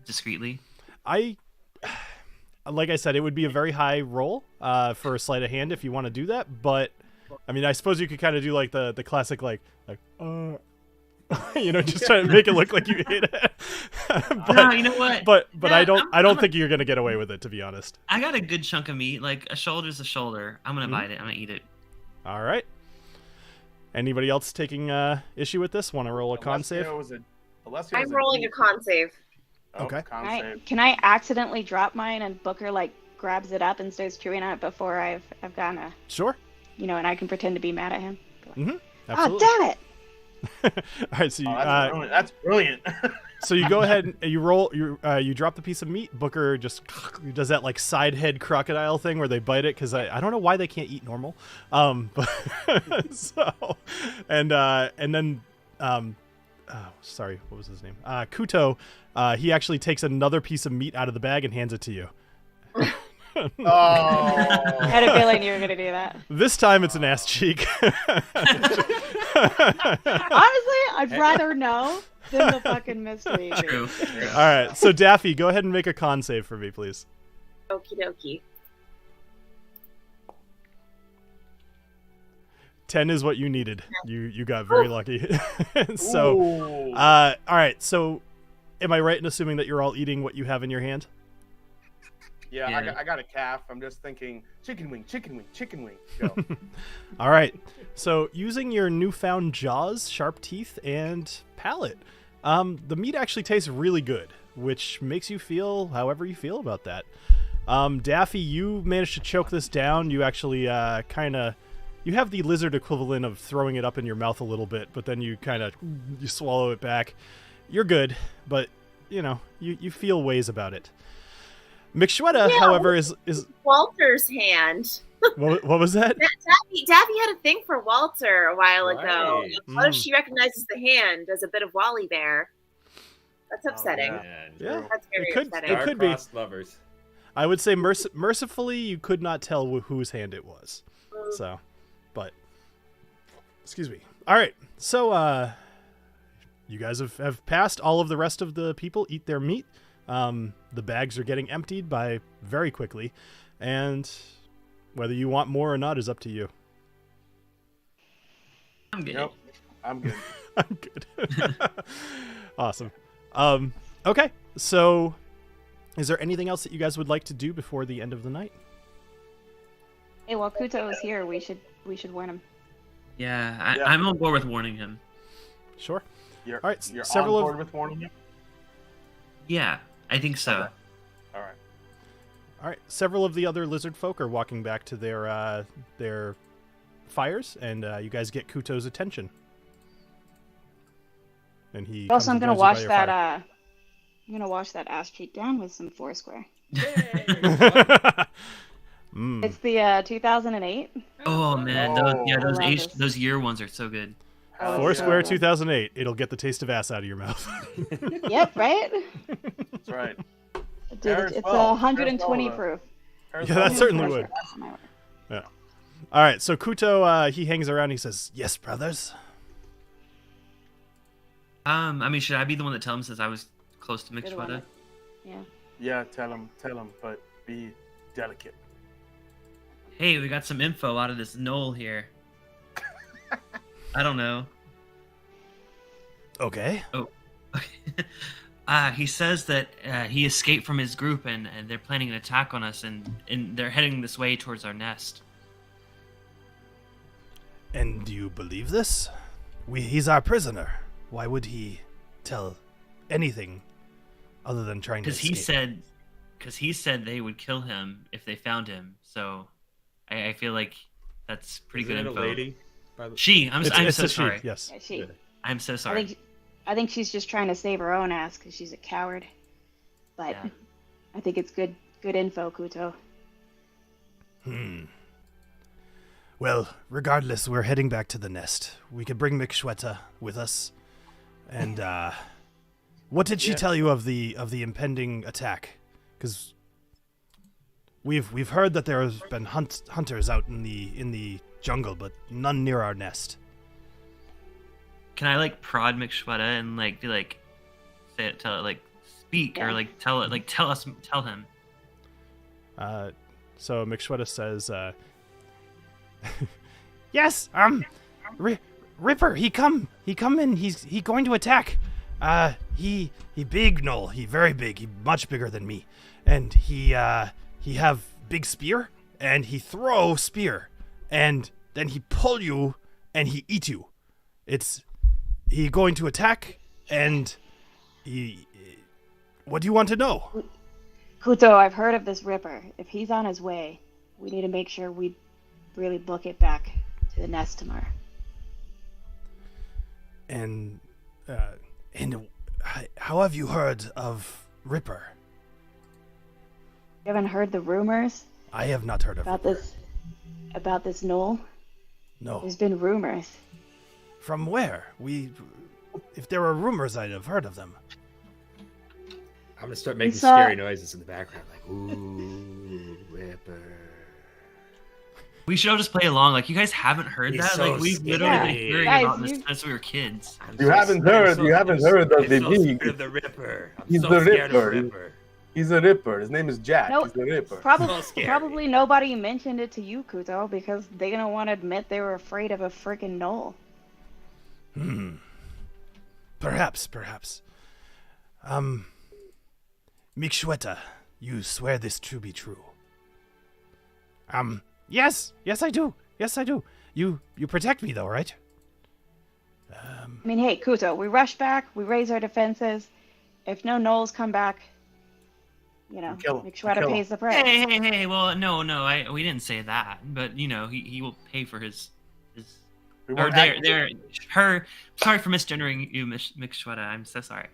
discreetly? Like I said, it would be a very high roll for a sleight of hand if you want to do that. But I mean, I suppose you could kind of do like the classic just try to make it look like you ate it. But, no, you know what? But I don't think you're gonna get away with it, to be honest. I got a good chunk of meat. Like a shoulder's a shoulder. I'm gonna bite it. I'm gonna eat it. All right. Anybody else taking issue with this? Want to roll a con save? I'm rolling a con save. Okay. Can I accidentally drop mine and Booker grabs it up and starts chewing on it before I've gotten a... Sure. And I can pretend to be mad at him. Mm-hmm. Absolutely. Oh, damn it! All right, so that's brilliant. So you go ahead and you roll. You drop the piece of meat. Booker just does that side head crocodile thing where they bite it because I don't know why they can't eat normal. But and then sorry, what was his name? Kuto. He actually takes another piece of meat out of the bag and hands it to you. Oh. I had a feeling you were gonna do that. This time it's an ass cheek. Honestly, I'd rather know than the fucking mystery. True. All right, so Daffy, go ahead and make a con save for me, please. Okie dokie. 10 is what you needed. You got very lucky. So, all right. So, am I right in assuming that you're all eating what you have in your hand? Yeah. I got a calf. I'm just thinking chicken wing. Go. All right. So, using your newfound jaws, sharp teeth, and palate, the meat actually tastes really good, which makes you feel however you feel about that. Daffy, you managed to choke this down. You actually kind of you have the lizard equivalent of throwing it up in your mouth a little bit, but then you you swallow it back. You're good, but you feel ways about it. McShweta, however, is Walter's hand. What was that? Daffy had a thing for Walter a while ago. Right. What if she recognizes the hand as a bit of Wally Bear? That's upsetting. Yeah, That's very upsetting. It could be. Star-crossed lovers. I would say mercifully, you could not tell whose hand it was. So, but excuse me. All right, so you guys have passed. All of the rest of the people eat their meat. The bags are getting emptied by very quickly, and whether you want more or not is up to you. I'm good. Nope. I'm good. I'm good. Awesome. Okay, so is there anything else that you guys would like to do before the end of the night? Hey, while Kuto is here, we should warn him. Yeah, Yeah. I'm on board with warning him. Sure. You're, All right, you're several on of- board with warning him? Yeah, I think so. Okay. All right. All right. Several of the other lizard folk are walking back to their fires, and you guys get Kuto's attention. And he Also, comes I'm and gonna joins you by wash your that. fire. I'm gonna wash that ass cheek down with some Foursquare. Mm. It's the 2008. Oh man, Oh. those I love this. those year ones are so good. Hell Foursquare yeah. 2008. It'll get the taste of ass out of your mouth. Yep, right. That's right. Dude, Paris it's well. 120 Paris proof. Yeah, that certainly would. 120 proof. All right. So Kuto, he hangs around. He says, "Yes, brothers." I mean, should I be the one that tells him since I was close to You're the one McShweta? that- Yeah. Yeah, tell him, but be delicate. Hey, we got some info out of this knoll here. I don't know. Okay. He says that he escaped from his group and they're planning an attack on us and they're heading this way towards our nest. And do you believe this? He's our prisoner. Why would he tell anything other than trying to escape? Because he said they would kill him if they found him. So I feel like that's pretty Isn't good it info. a lady? By the... I'm It's so a she, sorry. Yes. Yeah, she. I'm so I sorry. think she's just trying to save her own ass because she's a coward. But Yeah. I think it's good info, Kuto. Well, regardless, we're heading back to the nest. We could bring McShweta with us. And what did she tell you of the impending attack? Because we've heard that there has been hunters out in the jungle, but none near our nest. Can I prod McShweta and be say it, tell it, speak Yeah. or tell it, tell him. So McShweta says, "Yes, Ripper, he come in. He going to attack. He big Knoll. He very big. He much bigger than me, and he have big spear, and he throw spear, and then he pull you, and he eat you. He going to attack, and he. What do you want to know? Kuto, I've heard of this Ripper. If he's on his way, we need to make sure we really book it back to the nest tomorrow. And how have you heard of Ripper? You haven't heard the rumors I have not heard of about Ripper. this knoll? No. There's been rumors. From where? If there were rumors, I'd have heard of them. I'm gonna start making saw- scary noises in the background, like ooh, Ripper. We should all just play along. You guys haven't heard He's that? so We've literally Yeah. been hearing Guys, about this you- since we were kids. You haven't heard of the so big. scared of the Ripper. I'm He's so the scared of Ripper. Ripper. He's a Ripper. His name is Jack. No, He's the Ripper. So scary. Probably nobody mentioned it to you, Kuto, because they didn't want to admit they were afraid of a freaking knoll. Perhaps. McShweta, you swear this to be true? Yes, I do. You protect me though, right? I mean, hey, Kuto, we rush back, we raise our defenses. If no gnolls come back, make Shredder pays the price. Hey! Well, no, we didn't say that, but he will pay for his. Or her. Sorry for misgendering you, Miss Shredder. I'm so sorry.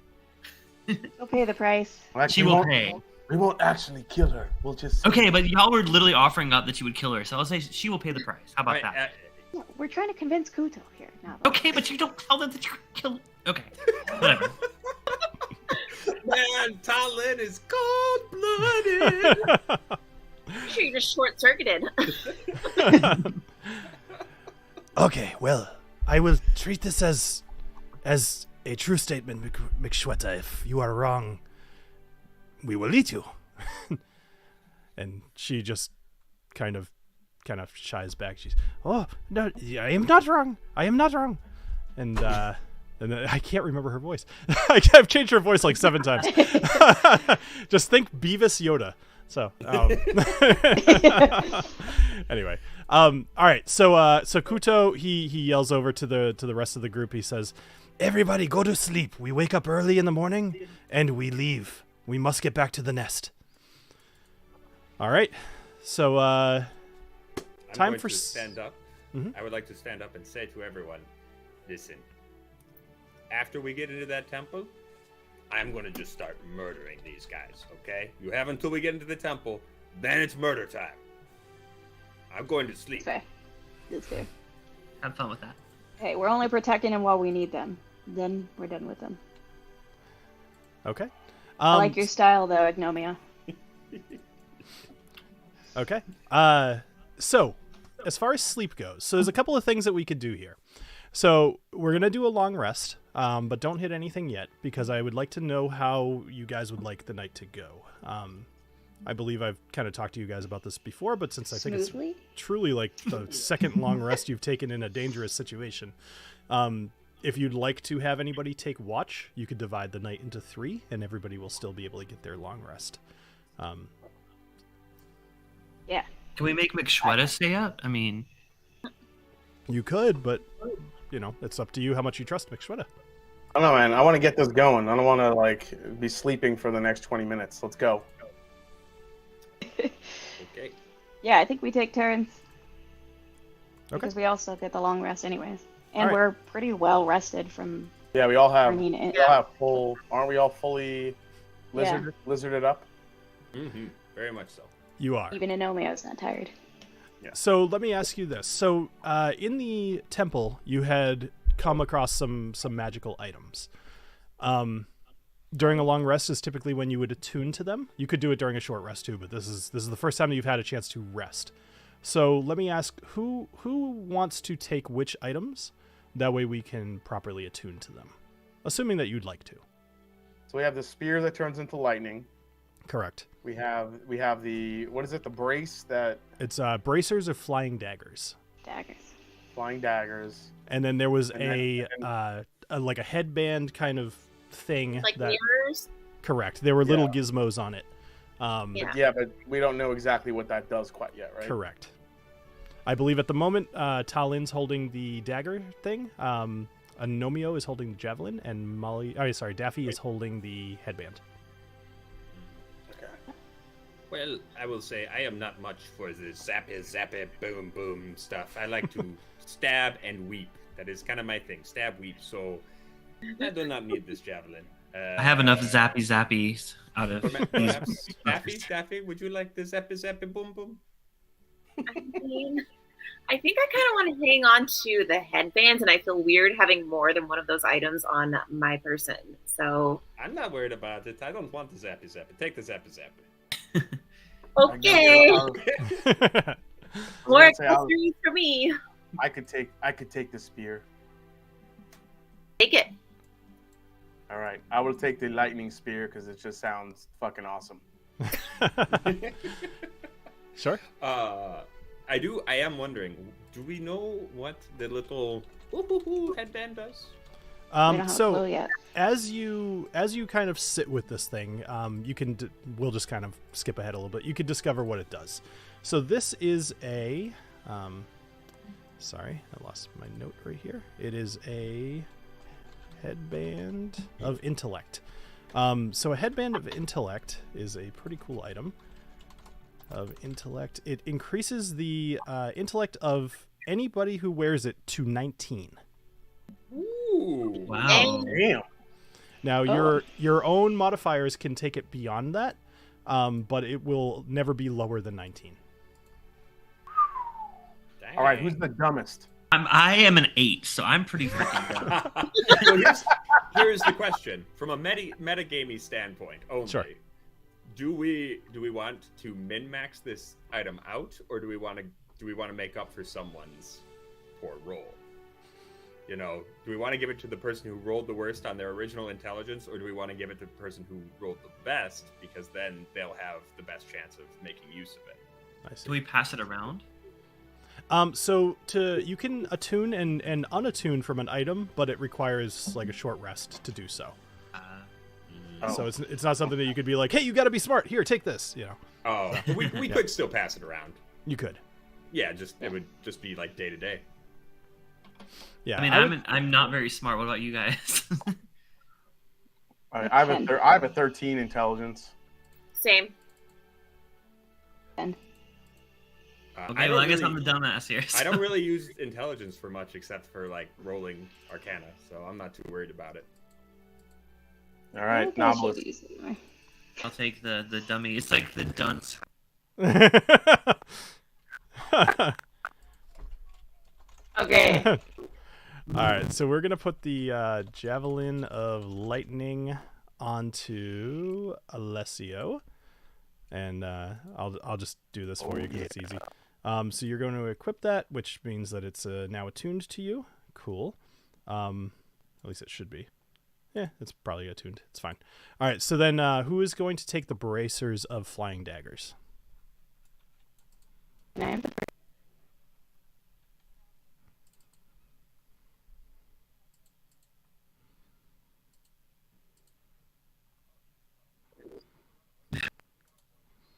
She'll pay the price. Well, She will pay. We won't actually kill her. We'll just. Okay, but y'all were literally offering up that you would kill her, so I'll say she will pay the price. How about that? We're trying to convince Kuto here. Now, Okay, but you don't tell them that you're killing. Okay, whatever. Man, Talon is cold-blooded. I'm sure you just short-circuited. Okay, well, I will treat this as a true statement, McShweta. If you are wrong, we will eat you. And she just kind of shies back. She's, oh no, I am not wrong. I am not wrong. And then I can't remember her voice. I've changed her voice like 7 times. Just think Beavis Yoda. So anyway, all right. So Kuto he yells over to the rest of the group. He says, "Everybody, go to sleep. We wake up early in the morning and we leave. We must get back to the nest." All right. So time for stand up. Mm-hmm. I would like to stand up and say to everyone, listen. After we get into that temple, I'm going to just start murdering these guys, okay? You have until we get into the temple, then it's murder time. I'm going to sleep. Fair. That's fair. Have fun with that. Hey, we're only protecting them while we need them. Then we're done with them. Okay. I like your style, though, Agnomeio. Okay. So, as far as sleep goes, so there's a couple of things that we could do here. So, we're going to do a long rest, but don't hit anything yet, because I would like to know how you guys would like the night to go. I believe I've kind of talked to you guys about this before, but since I think it's truly like the second long rest you've taken in a dangerous situation, if you'd like to have anybody take watch, you could divide the night into 3, and everybody will still be able to get their long rest. Yeah. Can we make McShweta stay up? I mean, you could, but it's up to you how much you trust McShweta. I don't know, man. I want to get this going. I don't want to be sleeping for the next 20 minutes. Let's go. Okay. Yeah, I think we take turns. Okay. Because we also get the long rest anyways. And All right. we're pretty well rested from... Yeah, we all have, bringing it. Aren't we all fully lizarded up? Mm-hmm. Very much so. You are. Even Agnomeio's not tired. Yeah. So let me ask you this. So in the temple, you had come across some magical items. During a long rest is typically when you would attune to them. You could do it during a short rest too, but this is the first time that you've had a chance to rest. So let me ask, who wants to take which items? That way we can properly attune to them. Assuming that you'd like to. So we have the spear that turns into lightning. Correct. We have the, what is it, the brace that... It's bracers or flying daggers. Daggers. Flying daggers. And then there was a headband kind of thing. Like that, mirrors? Correct. There were little gizmos on it. Yeah. But we don't know exactly what that does quite yet, right? Correct. I believe at the moment, Talin's holding the dagger thing. Agnomeio is holding the javelin, and Daffy is holding the headband. Okay. Well, I will say I am not much for the zappy, boom, boom stuff. I like to stab and weep. That is kind of my thing. Stab, weep. So I do not need this javelin. I have enough zappies out of these. Daffy, would you like the zappy, boom, boom? I mean, I think I kind of want to hang on to the headbands, and I feel weird having more than one of those items on my person. So I'm not worried about it. I don't want the zappy. Take the zappy. okay, more accessories for me. I could take the spear. Take it. All right, I will take the lightning spear because it just sounds fucking awesome. Sure. I am wondering, do we know what the little headband does? We don't have a clue yet. as you kind of sit with this thing, we'll just kind of skip ahead a little bit. You can discover what it does. So this is a sorry, I lost my note right here. It is a Headband of Intellect. So a Headband of Intellect is a pretty cool item. Of intellect, it increases the intellect of anybody who wears it to 19. Ooh. Wow. Damn. Now your own modifiers can take it beyond that, but it will never be lower than 19. All right, who's the dumbest? I am an 8, so I'm pretty freaking dumb. Well, here's the question from a metagamey standpoint only. Sure. Do we want to min-max this item out, or do we want to make up for someone's poor roll? You know, do we want to give it to the person who rolled the worst on their original intelligence, or do we want to give it to the person who rolled the best, because then they'll have the best chance of making use of it? I see. Do we pass it around? So you can attune and unattune from an item, but it requires like a short rest to do so. So it's not something that you could be like, hey, you got to be smart. Here, take this. You know. Oh, but we could still pass it around. You could. Yeah, it would just be like day to day. Yeah. I mean, I'm not very smart. What about you guys? I have a 13 intelligence. Same. Okay, well, I guess I'm the dumbass here. I don't really use intelligence for much except for like rolling Arcana, so I'm not too worried about it. All right, Knobolas. I'll take the dummy. It's like the dunce. Okay. All right, so we're gonna put the Javelin of Lightning onto Alessio, and I'll just do this for you because it's easy. So you're going to equip that, which means that it's now attuned to you. Cool. At least it should be. Yeah, it's probably attuned. It's fine. All right, so then who is going to take the Bracers of Flying Daggers?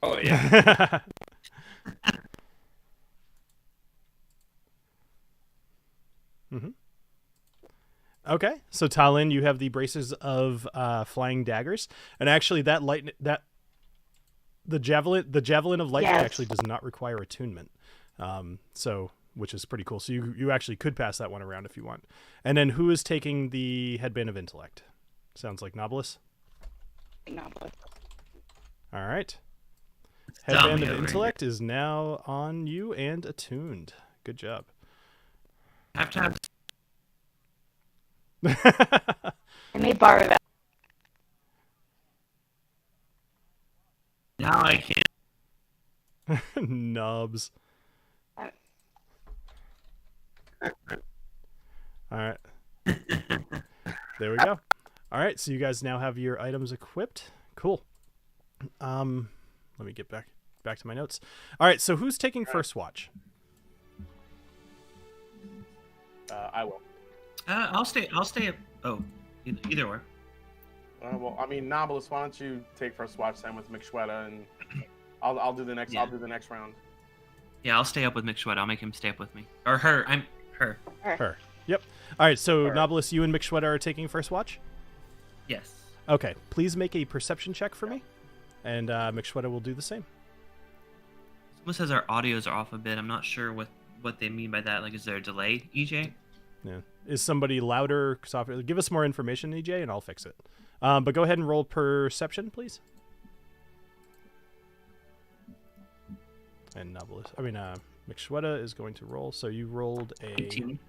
Oh yeah. Mm-hmm. Okay, so Talon, you have the Braces of Flying Daggers, and actually the Javelin of Lightning actually does not require attunement, so which is pretty cool. So you actually could pass that one around if you want. And then who is taking the Headband of Intellect? Sounds like Knobolas. Knobolas. All right. Headband of Intellect is now on you and attuned. Good job. Have to have. I may borrow that. Now I can't. Nubs. All right. There we go. All right, so you guys now have your items equipped. Cool. Let me get back to my notes. All right, so who's taking first watch? I will. I'll stay up. Oh, either or. Well, I mean, Knobolas, why don't you take first watch then with McShweta, and I'll do the next. Yeah. I'll do the next round. Yeah, I'll stay up with McShweta. I'll make him stay up with me. Or her. I'm her. Her. Yep. All right, so Knobolas, you and McShweta are taking first watch? Yes. Okay, please make a perception check for me, and McShweta will do the same. Someone says our audios are off a bit. I'm not sure what they mean by that. Like, is there a delay, EJ? Yeah. Is somebody louder, softer? Give us more information, EJ, and I'll fix it. But go ahead and roll perception, please. And McShweta is going to roll. So you rolled a 18.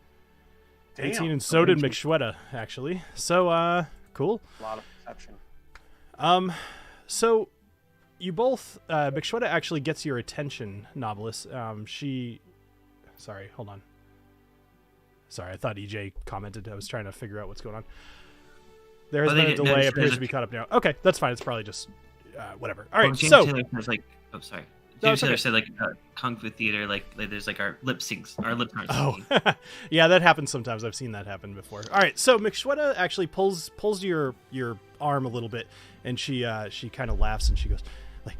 18, and so did McShweta, actually. So, cool. A lot of perception. So you both, McShweta actually gets your attention, Knobolas. Sorry, hold on. Sorry, I thought EJ commented. I was trying to figure out what's going on. There has been a delay. Appears to be caught up now. Okay, that's fine. It's probably just whatever. All right, James so Taylor says like, oh sorry. No, James Taylor okay. said like Kung Fu theater, like there's like our lip syncs, our lips aren't Oh, syncing. yeah, that happens sometimes. I've seen that happen before. All right, so McShweta actually pulls your arm a little bit, and she kind of laughs and she goes, like,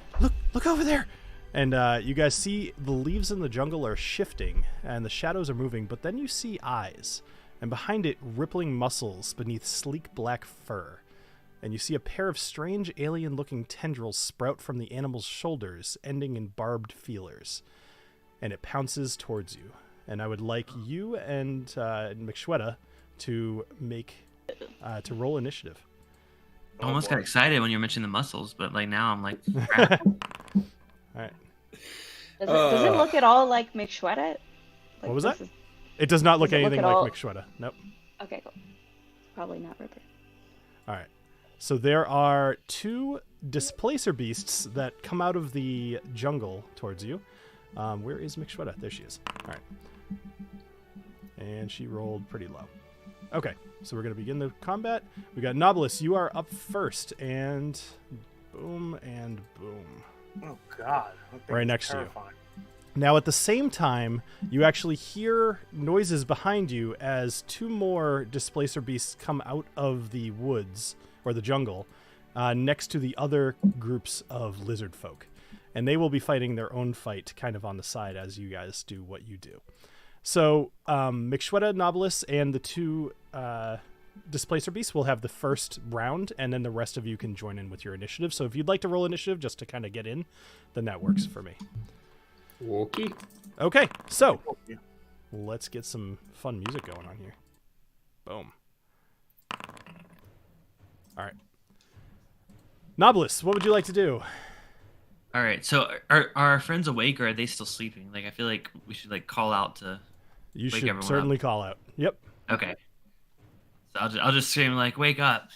look over there. And you guys see the leaves in the jungle are shifting and the shadows are moving, but then you see eyes, and behind it, rippling muscles beneath sleek black fur. and you see a pair of strange alien-looking tendrils sprout from the animal's shoulders, ending in barbed feelers. And it pounces towards you. And I would like you and McShweta to roll initiative. I almost got excited when you mentioned the muscles, but like now I'm like, crap. All right. Does it look at all like McShweta? Like, What was that? It does not look anything like McShweta. Nope. Okay, cool. Probably not Ripper. All right. So there are 2 Displacer Beasts that come out of the jungle towards you. Where is McShweta? There she is. All right. And she rolled pretty low. Okay, so we're going to begin the combat. We got Knobolas. You are up first. And boom and boom. Oh, God. Right next to you. Now, at the same time, you actually hear noises behind you as 2 more Displacer Beasts come out of the woods, or the jungle, next to the other groups of lizard folk. And they will be fighting their own fight kind of on the side as you guys do what you do. So, McShweta, Knobolas, and the 2 Displacer Beasts will have the first round, and then the rest of you can join in with your initiative. So if you'd like to roll initiative just to kind of get in, then that works for me. Okay, so let's get some fun music going on here. Boom. All right. Knobolas, what would you like to do? All right. So are our friends awake or are they still sleeping? Like I feel like we should like call out to. You should certainly call out. Yep. Okay. So I'll just scream like "wake up"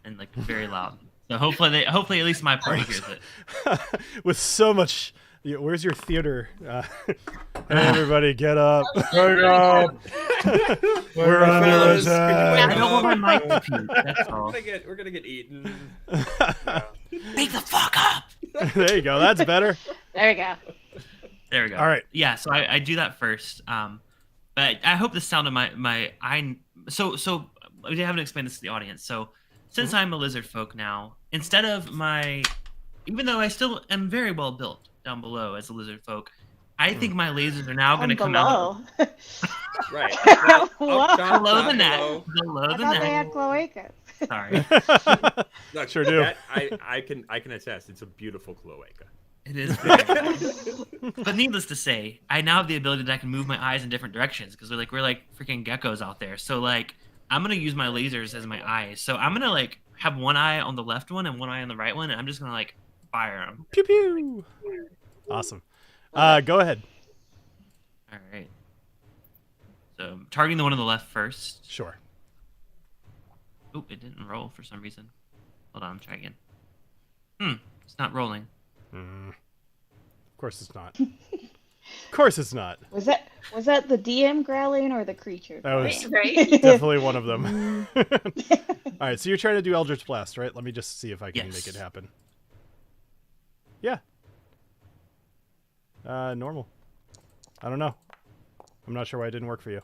and like very loud. So hopefully at least my party hears it. With so much. Where's your theater? Hey, everybody, get up! Wake up! We're under attack. I don't want my mic to peak. That's all. We're gonna get eaten. Wake the fuck up! There you go. That's better. There we go. There we go. All right. Yeah. So I do that first. But I hope the sound of my I. So I haven't explained this to the audience. So since I'm a lizard folk now, instead of even though I still am very well built down below as a lizard folk, I think my lasers are now going to come out. Right. Below the net. Below the They had net. cloacas. Sorry. Look, Sure do. I can attest. It's a beautiful cloaca. It is. Very but needless to say, I now have the ability that I can move my eyes in different directions because we're like freaking geckos out there. So like I'm gonna use my lasers as my eyes. So I'm gonna like have one eye on the left one and one eye on the right one, and I'm just gonna like fire them. Pew pew. Awesome. Go ahead. All right. So targeting the one on the left first. Sure. Oop, it didn't roll for some reason. Hold on, try again. It's not rolling. Of course it's not. Of course it's not. Was that the DM growling or the creature? That was Right? definitely one of them. All right, so you're trying to do Eldritch Blast, right? Let me just see if I can make it happen. Yeah. Normal. I don't know. I'm not sure why it didn't work for you.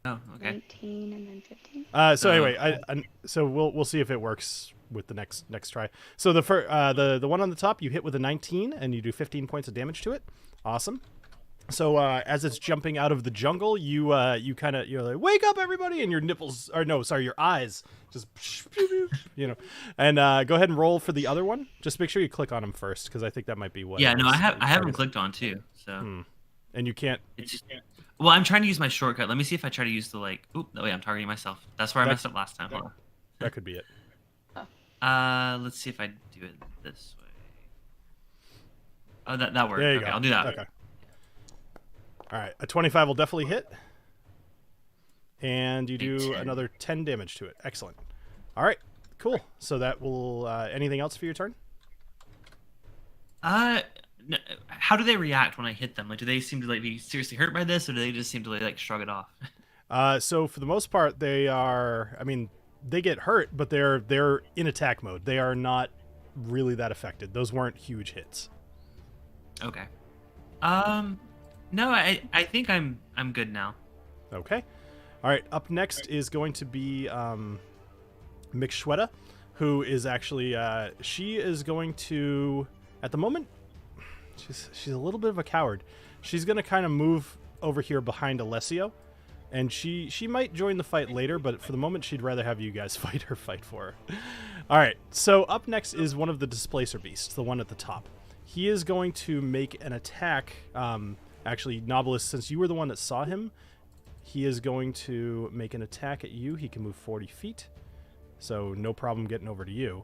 Oh, okay. 19 and then 15. So anyway, so we'll see if it works with the next try. So the one on the top you hit with a 19 and you do 15 points of damage to it. Awesome. So as it's jumping out of the jungle, you're like, wake up everybody, and your your eyes just and go ahead and roll for the other one. Just make sure you click on them first because I think that might be what. Yeah, no, I have them clicked on too. So. And you can't. Well, I'm trying to use my shortcut. Let me see if I try to use the Oop, no, wait, I'm targeting myself. That's where I messed up last time. Hold on. That could be it. Let's see if I do it this way. Oh, that worked. There you okay, go. I'll do that. Okay. All right, a 25 will definitely hit, and you do another 10 damage to it. Excellent. All right, cool. So that will. Anything else for your turn? How do they react when I hit them? Like, do they seem to be seriously hurt by this, or do they just seem to shrug it off? So for the most part, they are. I mean, they get hurt, but they're in attack mode. They are not really that affected. Those weren't huge hits. Okay. No, I think I'm good now. Okay. All right. Up next is going to be McShweta, who is actually she is going to at the moment. She's a little bit of a coward. She's going to kind of move over here behind Alessio And she might join the fight later, but for the moment, she'd rather have you guys fight her fight for her. All right, so up next is one of the Displacer Beasts, the one at the top. He is going to make an attack. Actually, Knobolas, since you were the one that saw him, he is going to make an attack at you. He can move 40 feet, so no problem getting over to you.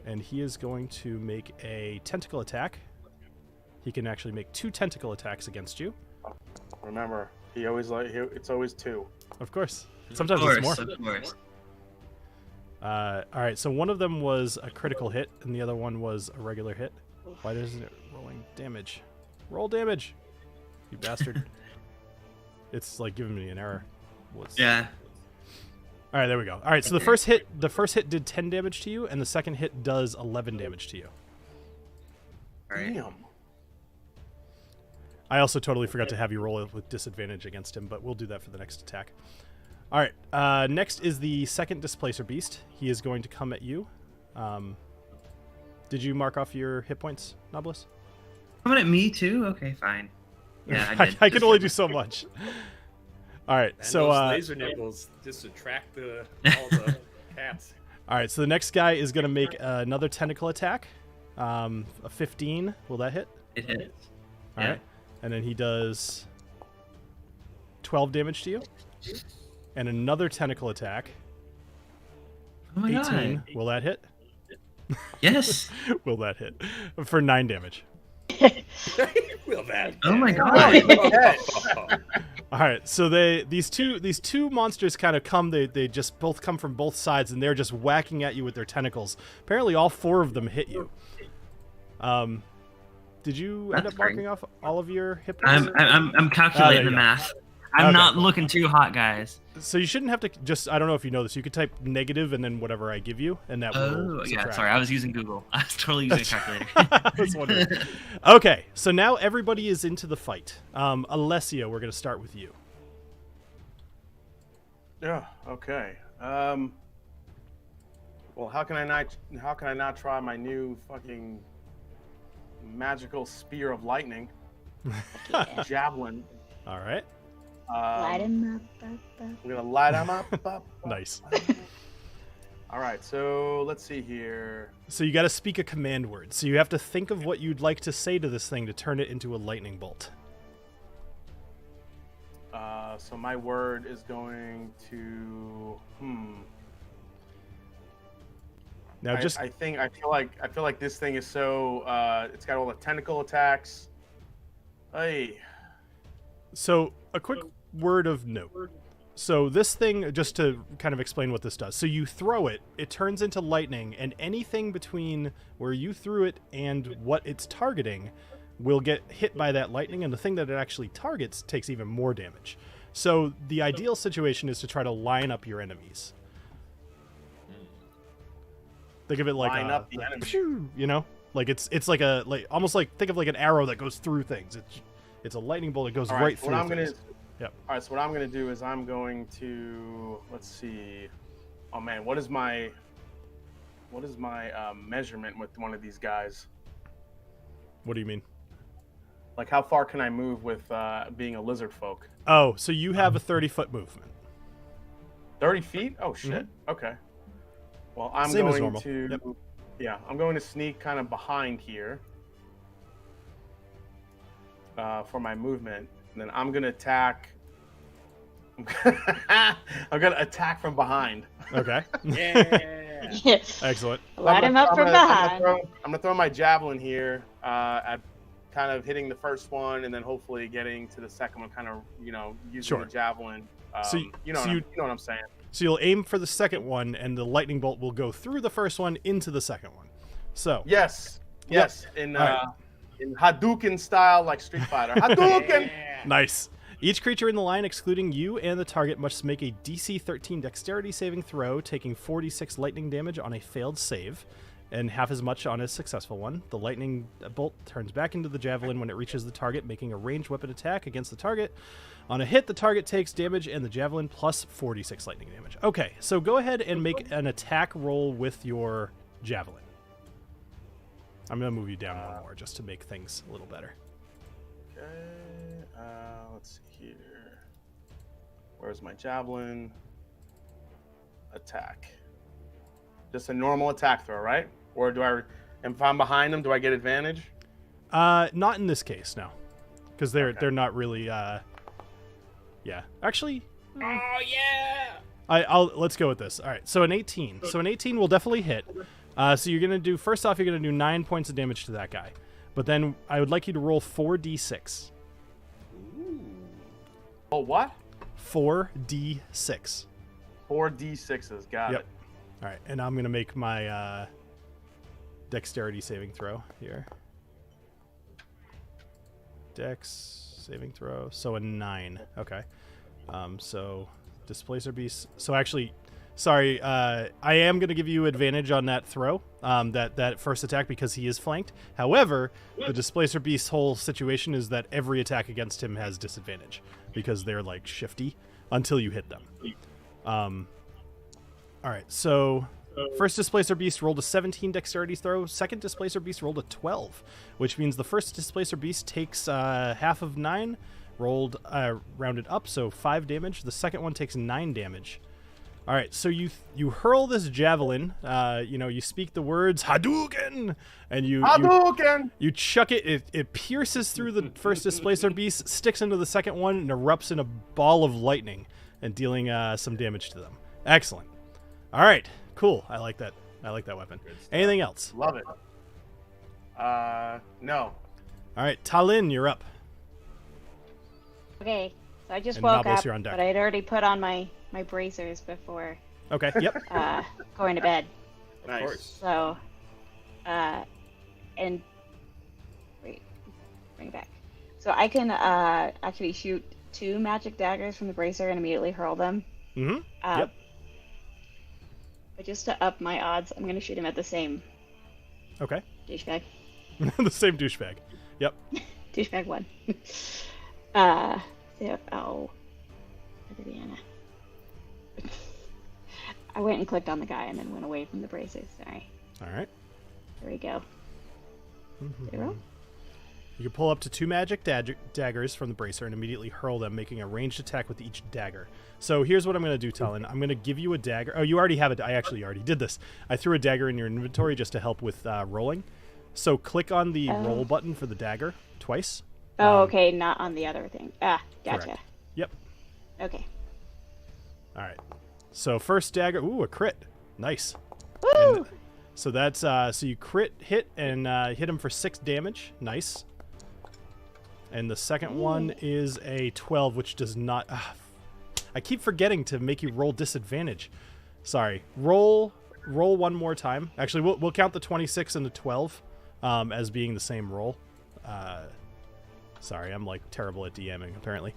And he is going to make a Tentacle Attack. He can actually make 2 Tentacle Attacks against you. Remember, it's always 2. Of course. Sometimes it's more. Of course. All right, so one of them was a critical hit, and the other one was a regular hit. Why isn't it rolling damage? Roll damage, you bastard. It's like giving me an error. Yeah. All right, there we go. All right, so the first hit did 10 damage to you, and the second hit does 11 damage to you. All right. Damn. I also totally forgot to have you roll it with disadvantage against him, but we'll do that for the next attack. All right, next is the second Displacer Beast. He is going to come at you. Did you mark off your hit points, Knobolas? Coming at me too? Okay, fine. Yeah, I did. I can only do so much. All right, And so those laser nipples just attract all the cats. all right, so the next guy is going to make another Tentacle Attack. A 15. Will that hit? It hits. All right, and then he does 12 damage to you. And another Tentacle Attack. Oh my 18. god. Will that hit? Yes. Will that hit? For 9 damage. Will that? Oh my god. All right, so these two monsters kind of come. They just both come from both sides, and they're just whacking at you with their tentacles. Apparently, all 4 of them hit you. Did you end That's up marking great. off all of your hit points? I'm calculating you the go. math. I'm Okay. not looking too hot, guys. So you shouldn't have to just. I don't know if you know this. You could type negative and then whatever I give you, and that will. Oh, yeah. subtract. Sorry, I was using Google. I was totally using a calculator. I was wondering. Okay, so now everybody is into the fight. Alessio, we're going to start with you. Yeah. Okay. Well, how can I not try my new fucking magical spear of lightning, javelin? All right. Light him up. I'm gonna light him up. Nice. All right. So let's see here. So you got to speak a command word. So you have to think of what you'd like to say to this thing to turn it into a lightning bolt. So my word is going to. Now just I feel like this thing is so. It's got all the tentacle attacks. Hey. so a quick word of note. So this thing, just to kind of explain what this does. So you throw it, it turns into lightning, and anything between where you threw it and what it's targeting will get hit by that lightning, and the thing that it actually targets takes even more damage. So the ideal situation is to try to line up your enemies. Think of it like Line up the enemy. you know, like it's like almost like think of like an arrow that goes through things. It's a lightning bolt that goes All right so through what I'm things. gonna. Yep. All right. So what I'm gonna do is I'm going to let's see. Oh man, what is my measurement with one of these guys? What do you mean? Like how far can I move with being a lizard folk? Oh, so you have a 30-foot movement. 30 feet? Oh shit. Okay. Well, I'm Same as going normal. to. Yep. Yeah, I'm going to sneak kind of behind here for my movement, and then I'm gonna attack. I'm gonna attack from behind. Okay. Yeah. Excellent. Light him up from behind. I'm gonna throw my javelin here at kind of hitting the first one, and then hopefully getting to the second one, kind of using Sure. the javelin. So you know what I'm saying. So you'll aim for the second one, and the lightning bolt will go through the first one into the second one. So Yes. Yep. In All right. in Hadouken style, like Street Fighter. Hadouken. nice. Each creature in the line, excluding you and the target, must make a DC 13 Dexterity saving throw, taking 46 lightning damage on a failed save, and half as much on a successful one. The lightning bolt turns back into the javelin when it reaches the target, making a ranged weapon attack against the target. On a hit, the target takes damage, and the javelin plus 46 lightning damage. Okay, so go ahead and make an attack roll with your javelin. I'm going to move you down one more just to make things a little better. Okay. Let's see here. Where's my Javelin Attack? Just a normal attack throw, right? Or if I'm behind them, do I get advantage? Not in this case, no. Because they're not really, yeah. Actually... Oh, yeah! Let's go with this. All right, so an 18. So an 18 will definitely hit. So you're going to do... First off, you're going to do 9 points of damage to that guy. But then I would like you to roll 4d6. Oh, what? 4d6. 4d6s. Got it. All right, and I'm going to make my dexterity saving throw here. Dex saving throw. So a 9. Okay. So Displacer Beast. So actually, sorry, I am going to give you advantage on that throw, that first attack, because he is flanked. However, the Displacer Beast's whole situation is that every attack against him has disadvantage because they're like shifty until you hit them. All right, so first Displacer Beast rolled a 17 dexterity throw. Second Displacer Beast rolled a 12, which means the first Displacer Beast takes half of 9, rolled rounded up, so 5 damage. The second one takes 9 damage. All right, so you hurl this javelin. You speak the words Hadouken, and you chuck it. It pierces through the first Displacer Beast, sticks into the second one, and erupts in a ball of lightning, and dealing some damage to them. Excellent. All right, cool. I like that. I like that weapon. Anything else? Love it. No. All right, Talin, you're up. Okay, so I just And woke Knobolas, up, you're on deck. but I'd already put on my bracers before Okay. Yep. going to bed. Of Nice. course. So, and wait, bring it back. So I can actually shoot 2 magic daggers from the bracer and immediately hurl them. Mm-hmm. Yep. But just to up my odds, I'm gonna shoot him at the same Okay. douchebag. The same douchebag. Yep. Douchebag 1. I went and clicked on the guy and then went away from the bracers. Sorry. All right. There we go. Zero. You can pull up to 2 magic daggers from the bracer and immediately hurl them, making a ranged attack with each dagger. So here's what I'm going to do, Talon. I'm going to give you a dagger. Oh, you already have it. I actually already did this. I threw a dagger in your inventory just to help with rolling. So click on the roll button for the dagger twice. Oh, okay. Not on the other thing. Gotcha. Correct. Yep. Okay. All right. So first dagger. Ooh, a crit. Nice. Woo! And so that's so you crit hit and hit him for 6 damage. Nice. And the second one is a 12, which does not. I keep forgetting to make you roll disadvantage. Sorry. Roll one more time. Actually, we'll count the 26 and the 12 as being the same roll. Sorry, I'm like terrible at DMing apparently.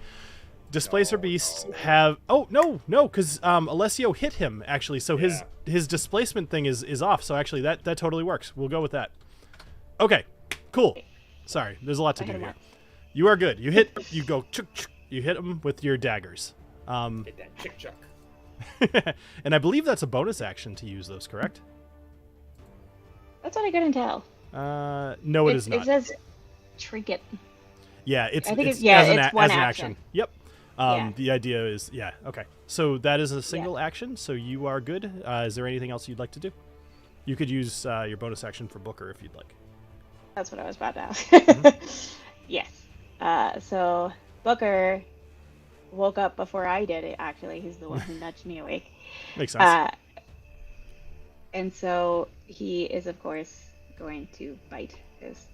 Displacer Beasts have. Oh no, because Alessio hit him actually, so his displacement thing is off. So actually, that totally works. We'll go with that. Okay, cool. Sorry, there's a lot to do here. You are good. You go. You hit him with your daggers. Hit that chick chuck. And I believe that's a bonus action to use those. Correct? That's what I couldn't tell. No, it is not. It says trinket. Yeah, it's I think it's it's as one an action. action. Yep. Yeah. The idea is, okay. So that is a single action, so you are good. Is there anything else you'd like to do? You could use your bonus action for Booker if you'd like. That's what I was about to ask. Yes. So Booker woke up before I did it, actually. He's the one who nudged me awake. Makes sense. And so he is, of course, going to bite. Because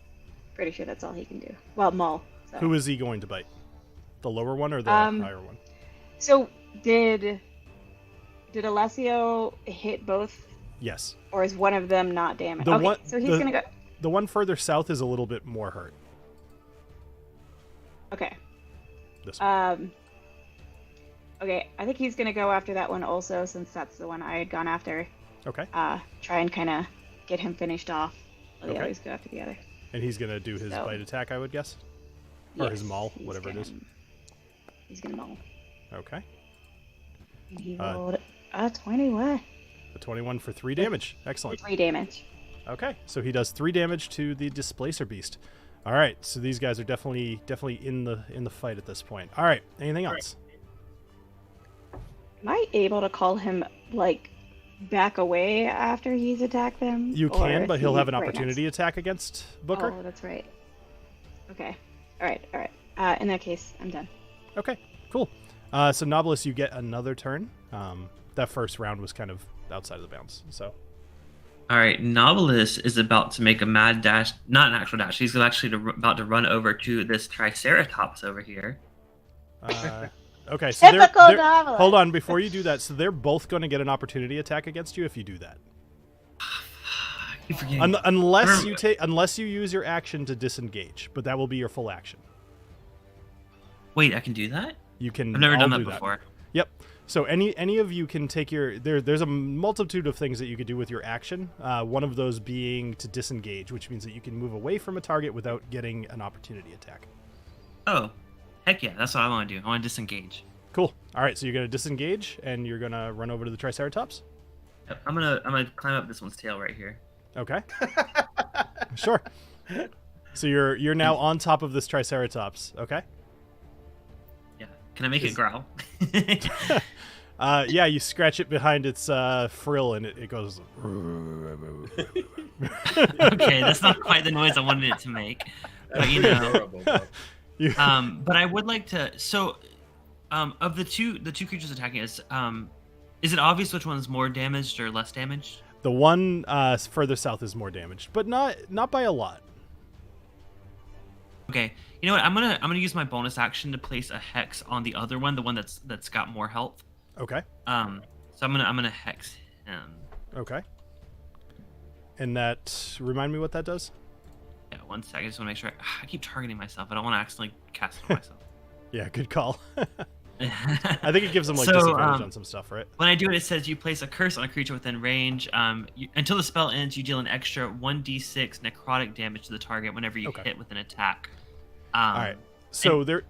pretty sure that's all he can do. Well, maul. So. Who is he going to bite? The lower one or the higher one? So did Alessio hit both? Yes. Or is one of them not damaged? The Okay, one, so he's gonna go. The one further south is a little bit more hurt. Okay. This one. Okay, I think he's gonna go after that one also, since that's the one I had gone after. Okay. Try and kind of get him finished off. While the Okay. others go after the other. And he's gonna do his bite attack, I would guess, or his maul, whatever it is. He's gonna maul. Okay. And he rolled a 21. A 21 for 3 damage. Excellent. 3 damage. Okay, so he does 3 damage to the Displacer Beast. All right, so these guys are definitely in the fight at this point. All right, anything else? Am I able to call him, like, back away after he's attacked them? You Or can, is but he'll he have an right opportunity attack against Booker. Oh, that's right. Okay. All right. In that case, I'm done. Okay, cool. So Knobolas, you get another turn. That first round was kind of outside of the bounds, so. All right, Knobolas is about to make a mad dash. Not an actual dash. He's actually about to run over to this Triceratops over here. Okay, so Typical they're Knobolas. hold on, before you do that, so they're both going to get an opportunity attack against you if you do that. I keep forgetting. Unless you use your action to disengage, but that will be your full action. Wait, I can do that? You can. I've never done all that do before. Yep. So any of you can take your there's a multitude of things that you could do with your action. One of those being to disengage, which means that you can move away from a target without getting an opportunity attack. Oh, heck yeah, that's what I want to do. I want to disengage. Cool. All right, so you're gonna disengage and you're gonna run over to the Triceratops. Yep, I'm gonna climb up this one's tail right here. Okay. Sure. So you're now on top of this Triceratops. Okay. Yeah. Can I make it growl? Yeah, you scratch it behind its frill and it goes. Okay, that's not quite the noise I wanted it to make, but you know. Horrible, though. But I would like to. So, of the two creatures attacking us, is it obvious which one's more damaged or less damaged? The one further south is more damaged, but not by a lot. Okay, you know what? I'm gonna use my bonus action to place a hex on the other one, the one that's got more health. Okay. So I'm gonna hex him. Okay. And that remind me what that does? Yeah, 1 second. I just want to make sure. I keep targeting myself. I don't want to accidentally cast it on myself. Yeah, good call. I think it gives them like So, disadvantage on some stuff, right? When I do it, it says you place a curse on a creature within range. Until the spell ends, you deal an extra 1d6 necrotic damage to the target whenever you Okay. hit with an attack. All right. So and-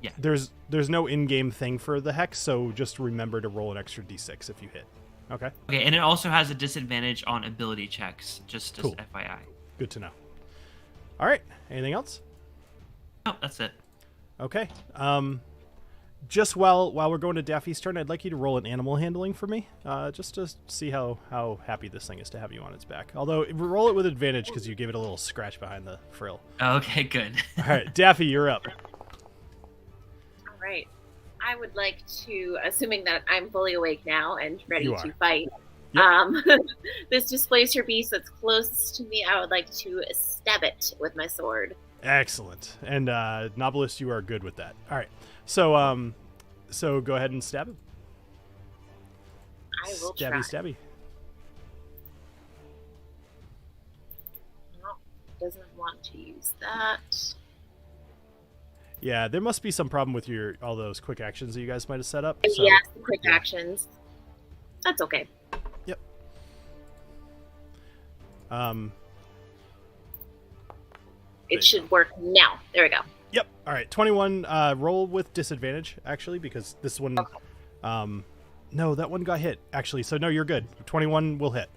there's no in-game thing for the hex, so just remember to roll an extra d6 if you hit. Okay. Okay, and it also has a disadvantage on ability checks, just as Cool. FYI. Good to know. All right. Anything else? Oh, that's it. Okay. Just while we're going to Daffy's turn, I'd like you to roll an animal handling for me, just to see how happy this thing is to have you on its back. Although roll it with advantage because you gave it a little scratch behind the frill. Okay, good. All right, Daffy, you're up. All right. I would like to, assuming that I'm fully awake now and ready You to are. fight, Yep. this Displacer Beast that's closest to me, I would like to stab it with my sword. Excellent. And Knobolas, you are good with that. All right. So go ahead and stab him. I will Stabby, try. stabby. No, doesn't want to use that. Yeah, there must be some problem with all those quick actions that you guys might have set up. So, Yes, the quick yeah. actions. That's okay. Yep. It should work now. There we go. Yep. All right. 21. Roll with disadvantage, actually, because this one. No, that one got hit, actually. So no, you're good. 21 will hit.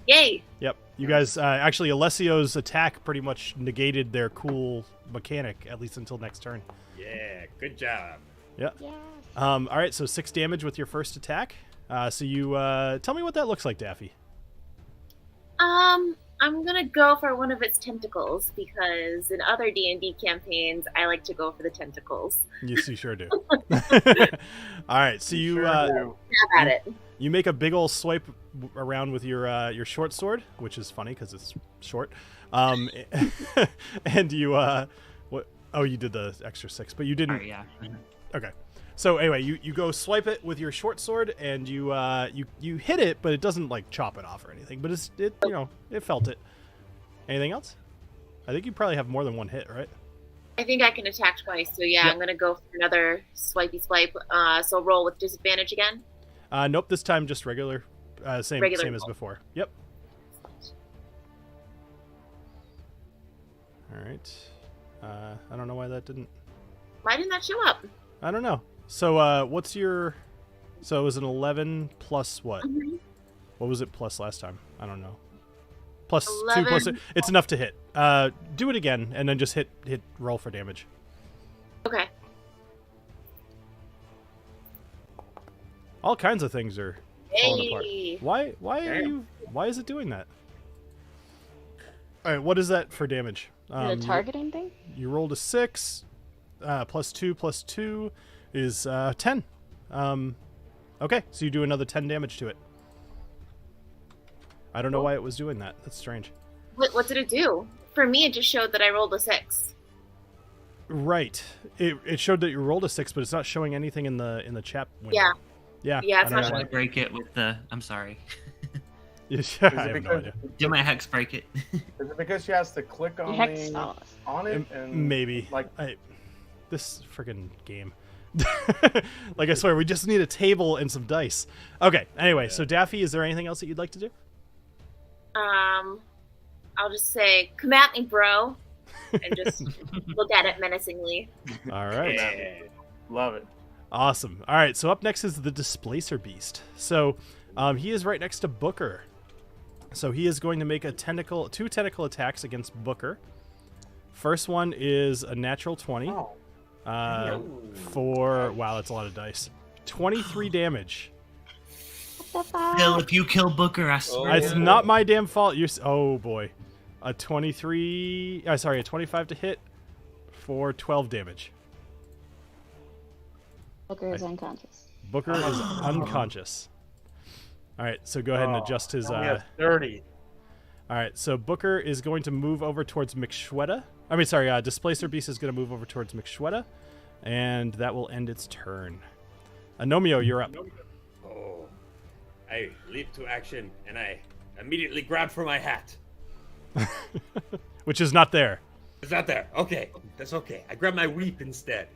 Yay! Yep. You guys, actually, Alessio's attack pretty much negated their cool mechanic, at least until next turn. Yeah, good job. Yep. Yes. All right. So 6 damage with your first attack. So you tell me what that looks like, Daffy. I'm gonna go for one of its tentacles because in other D&D campaigns, I like to go for the tentacles. Yes, you sure do. All right. So you Sure do. Have at it. you make a big old swipe around with your short sword, which is funny because it's short. And you what? Oh, you did the extra 6, but you didn't. Sorry, yeah. Okay. So anyway, you go swipe it with your short sword, and you hit it, but it doesn't like chop it off or anything. But it felt it. Anything else? I think you probably have more than one hit, right? I think I can attack twice, so yeah, Yep. I'm gonna go for another swipey swipe. So roll with disadvantage again. Nope. This time just regular, same Regular as roll. before. Yep. All right. I don't know why that didn't. Why didn't that show up? I don't know. So what's your? So it was an 11 plus what? Mhm. What was it plus last time? I don't know. Plus 2 11. plus. It's enough to hit. Do it again and then just hit roll for damage. Okay. All kinds of things are falling apart. Hey. Why is it doing that? All right, what is that for damage? Is it a targeting thing? You rolled a 6, plus 2 is 10. Okay, so you do another 10 damage to it. I don't know why it was doing that. That's strange. What did it do? For me, it just showed that I rolled a 6. Right. It showed that you rolled a 6, but it's not showing anything in the chat window. Yeah. Yeah. Yeah, it's I don't not know I why. break it with the. I'm sorry. Yeah, I have no idea. Do my hex break it? Is it because she has to click on, Hex on it? And Maybe. like This friggin' game. Like, I swear, we just need a table and some dice. Okay, anyway, so Daffy, is there anything else that you'd like to do? I'll just say, come at me, bro. And just look at it menacingly. All right. Yeah. Love it. Awesome. All right, so up next is the Displacer Beast. So he is right next to Booker. So he is going to make two tentacle attacks against Booker. First one is a natural 20. Oh. For, wow, that's a lot of dice. 23 damage. Bill, if you kill Booker, I swear. It's not my damn fault. Oh boy. A 25 to hit for 12 damage. Booker is unconscious. Booker is unconscious. All right, so go ahead and adjust his. Only has 30. All right, so Booker is going to move over towards McShweta. Displacer Beast is going to move over towards McShweta, and that will end its turn. Agnomeio, you're up. Oh, I leap to action and I immediately grab for my hat. Which is not there. It's not there. Okay, that's okay. I grab my whip instead,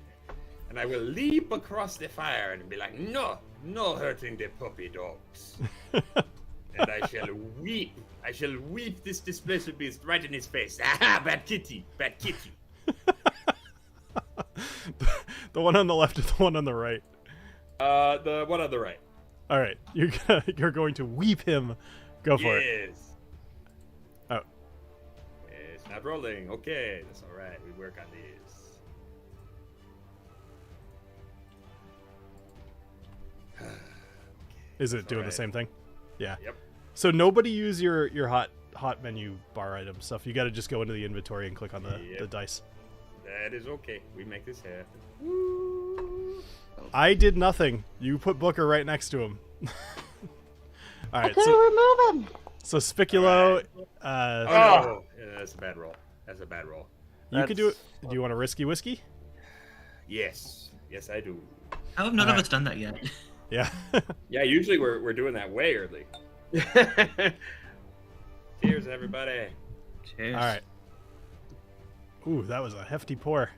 and I will leap across the fire and be like, no hurting the puppy dogs. And I shall weep. I shall weep this Displacer Beast right in his face. Ah, bad kitty, bad kitty. The one on the left or the one on the right? The one on the right. All right, you're going to weep him. Go for it. Yes. Oh. It's not rolling. Okay, that's all right. We work on these. Is it doing alright. the same thing? Yeah. Yep. So nobody use your hot menu bar item stuff. You got to just go into the inventory and click on the dice. That is okay. We make this happen. I did nothing. You put Booker right next to him. All I right. couldn't remove him. So Spiculo, Oh, no. Yeah, that's a bad roll. That's a bad roll. you could do it. Do you want a risky whiskey? Yes. Yes, I do. How have none of Alright. us done that yet? Yeah. Yeah, usually we're doing that way early. Cheers, everybody. Cheers. All right. Ooh, that was a hefty pour.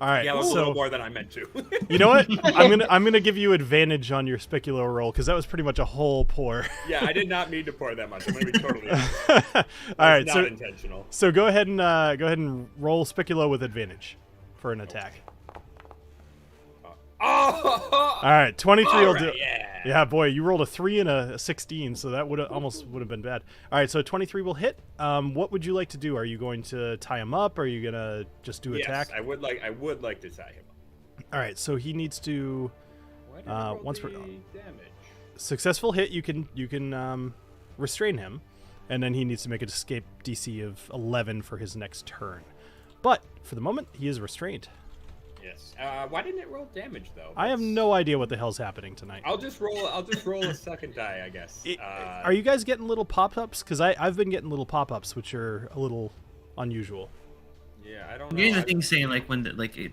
All right. Yeah, it was a so little more than I meant to. you know what? I'm gonna give you advantage on your Spiculo roll because that was pretty much a whole pour. Yeah, I did not mean to pour that much. I'm gonna be totally honest. All right. Not So intentional. so go ahead and roll Spiculo with advantage for an attack. Oh! All right. 23 will do. Alright, yeah. Yeah, boy, you rolled a 3 and a 16, so that would have been bad. All right, so 23 will hit. What would you like to do? Are you going to tie him up? Or are you gonna just do Yes, attack? I would like to tie him up. All right, so he needs to Why did I roll once the per damage? successful hit. You can restrain him, and then he needs to make an escape DC of 11 for his next turn. But for the moment, he is restrained. Yes. Why didn't it roll damage though? I have no idea what the hell's happening tonight. I'll just roll a second die, I guess. Are you guys getting little pop-ups? Because I've been getting little pop-ups, which are a little unusual. Yeah, I don't I'm know. getting the thing saying like when it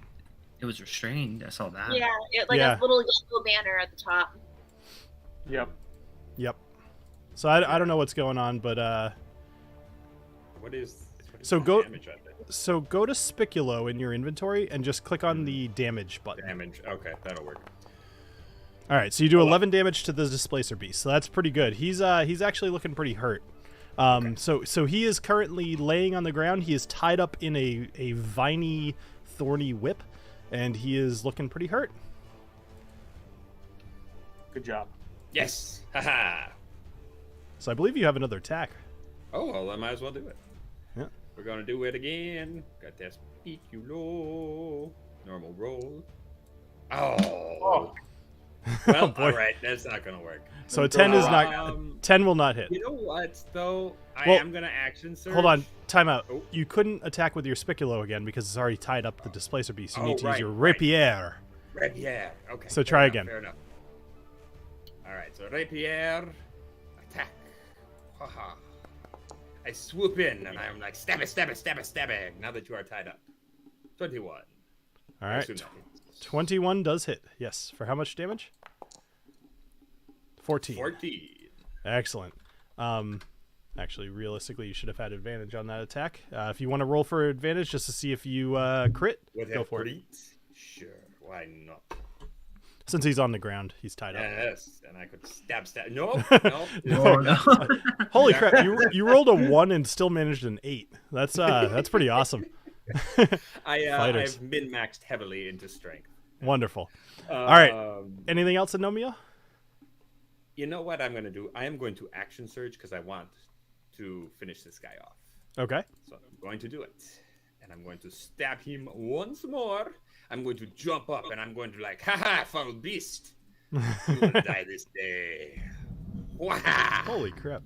was restrained. I saw that. Yeah, Yeah. a little yellow banner at the top. Yep. Yep. So I don't know what's going on, but What is So the go- damage on it? so go to Spiculo in your inventory and just click on the damage button. Damage. Okay, that'll work. All right, so you do 11 damage to the Displacer Beast. So that's pretty good. He's actually looking pretty hurt. So he is currently laying on the ground. He is tied up in a viney, thorny whip, and he is looking pretty hurt. Good job. Yes. Haha. So I believe you have another attack. Oh well, I might as well do it. Yeah. We're gonna do it again. Got that Spiculo. Normal roll. Oh. Well, all right, that's not gonna work. So a 10 is not. 10 will not hit. You know what, though? I Well, am gonna action surge. Hold on, time out. Oh. You couldn't attack with your Spiculo again because it's already tied up the Displacer Beast. You need to use right, your right. Rapier. Rapier. Okay. So fair try enough, again. Fair enough. All right. So Rapier, attack. Haha. I swoop in and I'm like stab it. Now that you are tied up. 21. All I right. assume that hits. 21 does hit. Yes. For how much damage? 14. 14. Excellent. Actually, realistically, you should have had advantage on that attack. If you want to roll for advantage just to see if you crit, With go a for it. crit? Sure. Why not? Since he's on the ground, he's tied up. Yes. And I could stab. No. Oh, no. Holy crap! You rolled a 1 and still managed an 8. That's pretty awesome. Fighters. I've min-maxed heavily into strength. Wonderful. All right. Um, Anything else, Agnomeio? You know what I'm going to do? I am going to action surge because I want to finish this guy off. Okay. So I'm going to do it. And I'm going to stab him once more. I'm going to jump up and I'm going to haha, foul beast. You will die this day. Wow. Holy crap!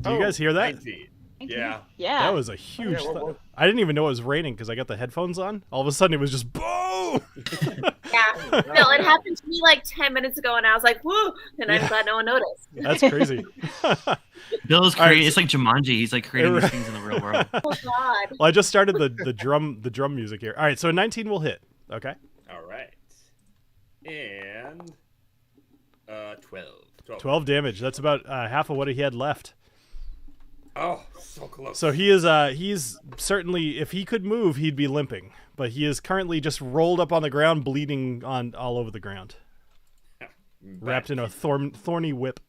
Do you guys hear that? 19. Thank you. Yeah. Yeah. That was a huge. I didn't even know it was raining because I got the headphones on. All of a sudden, it was just boom. Yeah. No, it happened to me 10 minutes ago, and I was like, "Whoa!" And I'm glad no one noticed. That's crazy. Bill's All right, creating. It's like Jumanji. He's like creating these things in the real world. Oh God. Well, I just started the drum music here. All right, so a 19 will hit. Okay. All right. And 12. 12 damage. That's about half of what he had left. Oh, so close. So he's certainly, if he could move, he'd be limping, but he is currently just rolled up on the ground, bleeding on all over the ground, wrapped in a thorny whip.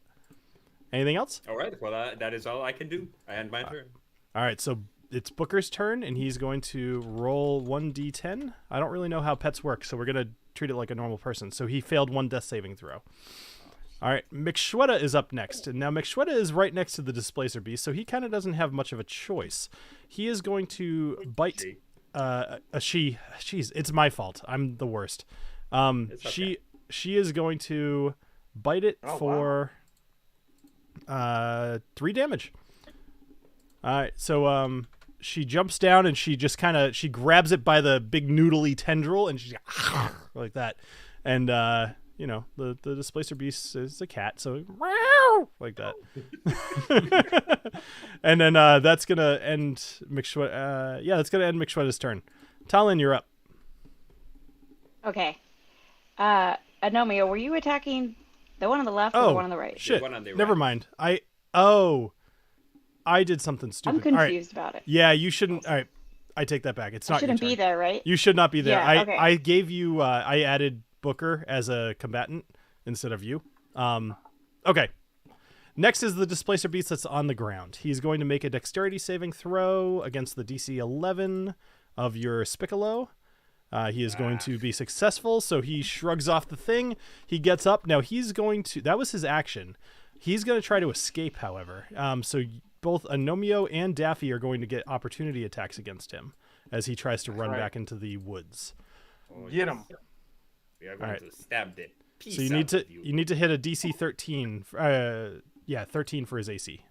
Anything else? All right. Well, that is all I can do. I end my turn. All right, so it's Booker's turn, and he's going to roll 1d10. I don't really know how pets work, so we're going to treat it like a normal person. So he failed 1 death saving throw. All right, McShweta is up next. And now McShweta is right next to the Displacer Beast, so he kind of doesn't have much of a choice. He is going to bite a she. Jeez, it's my fault. I'm the worst. Okay. She is going to bite it for 3 damage. All right, so she jumps down and she just she grabs it by the big noodly tendril and she's like that. And the Displacer Beast is a cat, so like that. And then that's gonna end McShweta. That's gonna end McShweta's turn. Talon, you're up. Okay. Agnomeio, were you attacking the one on the left or the one on the right? Shit. The one on the Never right. mind. I did something stupid. I'm All right. confused about it. Yeah, you shouldn't. All right, I take that back. It's not. I shouldn't your be turn. there, right? You should not be there. Yeah, okay. I gave you. I added Booker as a combatant instead of you. Okay. Next is the Displacer Beast that's on the ground. He's going to make a dexterity saving throw against the DC 11 of your Spiculo. He is going to be successful, so he shrugs off the thing. He gets up. Now he's going to... That was his action. He's going to try to escape, however. So both Agnomeio and Daffy are going to get opportunity attacks against him as he tries to run back into the woods. Oh, Get him. We are going All right. to stab the piece So you need to hit a DC 13. 13 for his AC.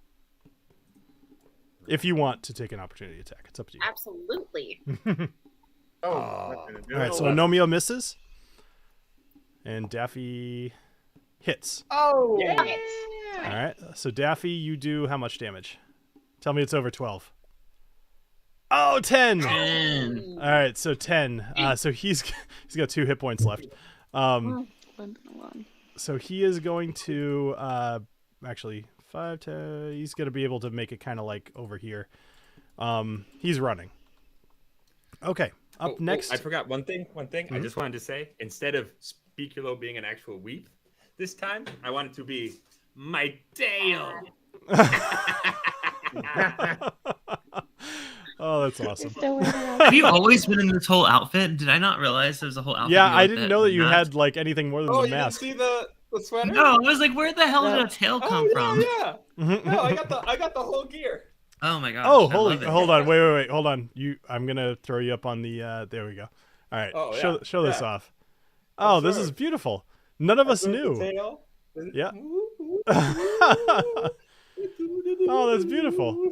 If you want to take an opportunity attack, it's up to you. Absolutely. All right, so Agnomeio misses, and Daffy hits. Oh. Yeah. All right, so Daffy, you do how much damage? Tell me it's over 12. Oh, 10. 10. All right, so 10. So he's got 2 hit points left. So he is going to actually 5 to. He's going to be able to make it kind of like over here. He's running. Okay, up next. I forgot one thing. I just wanted to say, instead of Spiculo being an actual weep, this time I want it to be my tail. Oh, that's awesome. Have you always been in this whole outfit? Did I not realize there was a whole outfit? Yeah, you I like didn't know that you mask? had like anything more than the mask. You didn't see the sweater? No, I was like, where the hell did a tail come from? Yeah. No, I got the whole gear. Oh my gosh. Oh, I holy! love it. Hold on, wait, hold on. I'm gonna throw you up on the. There we go. All right, Oh, show this yeah. off. Oh, this sure. is beautiful. None of us knew. Yeah. Oh, that's beautiful.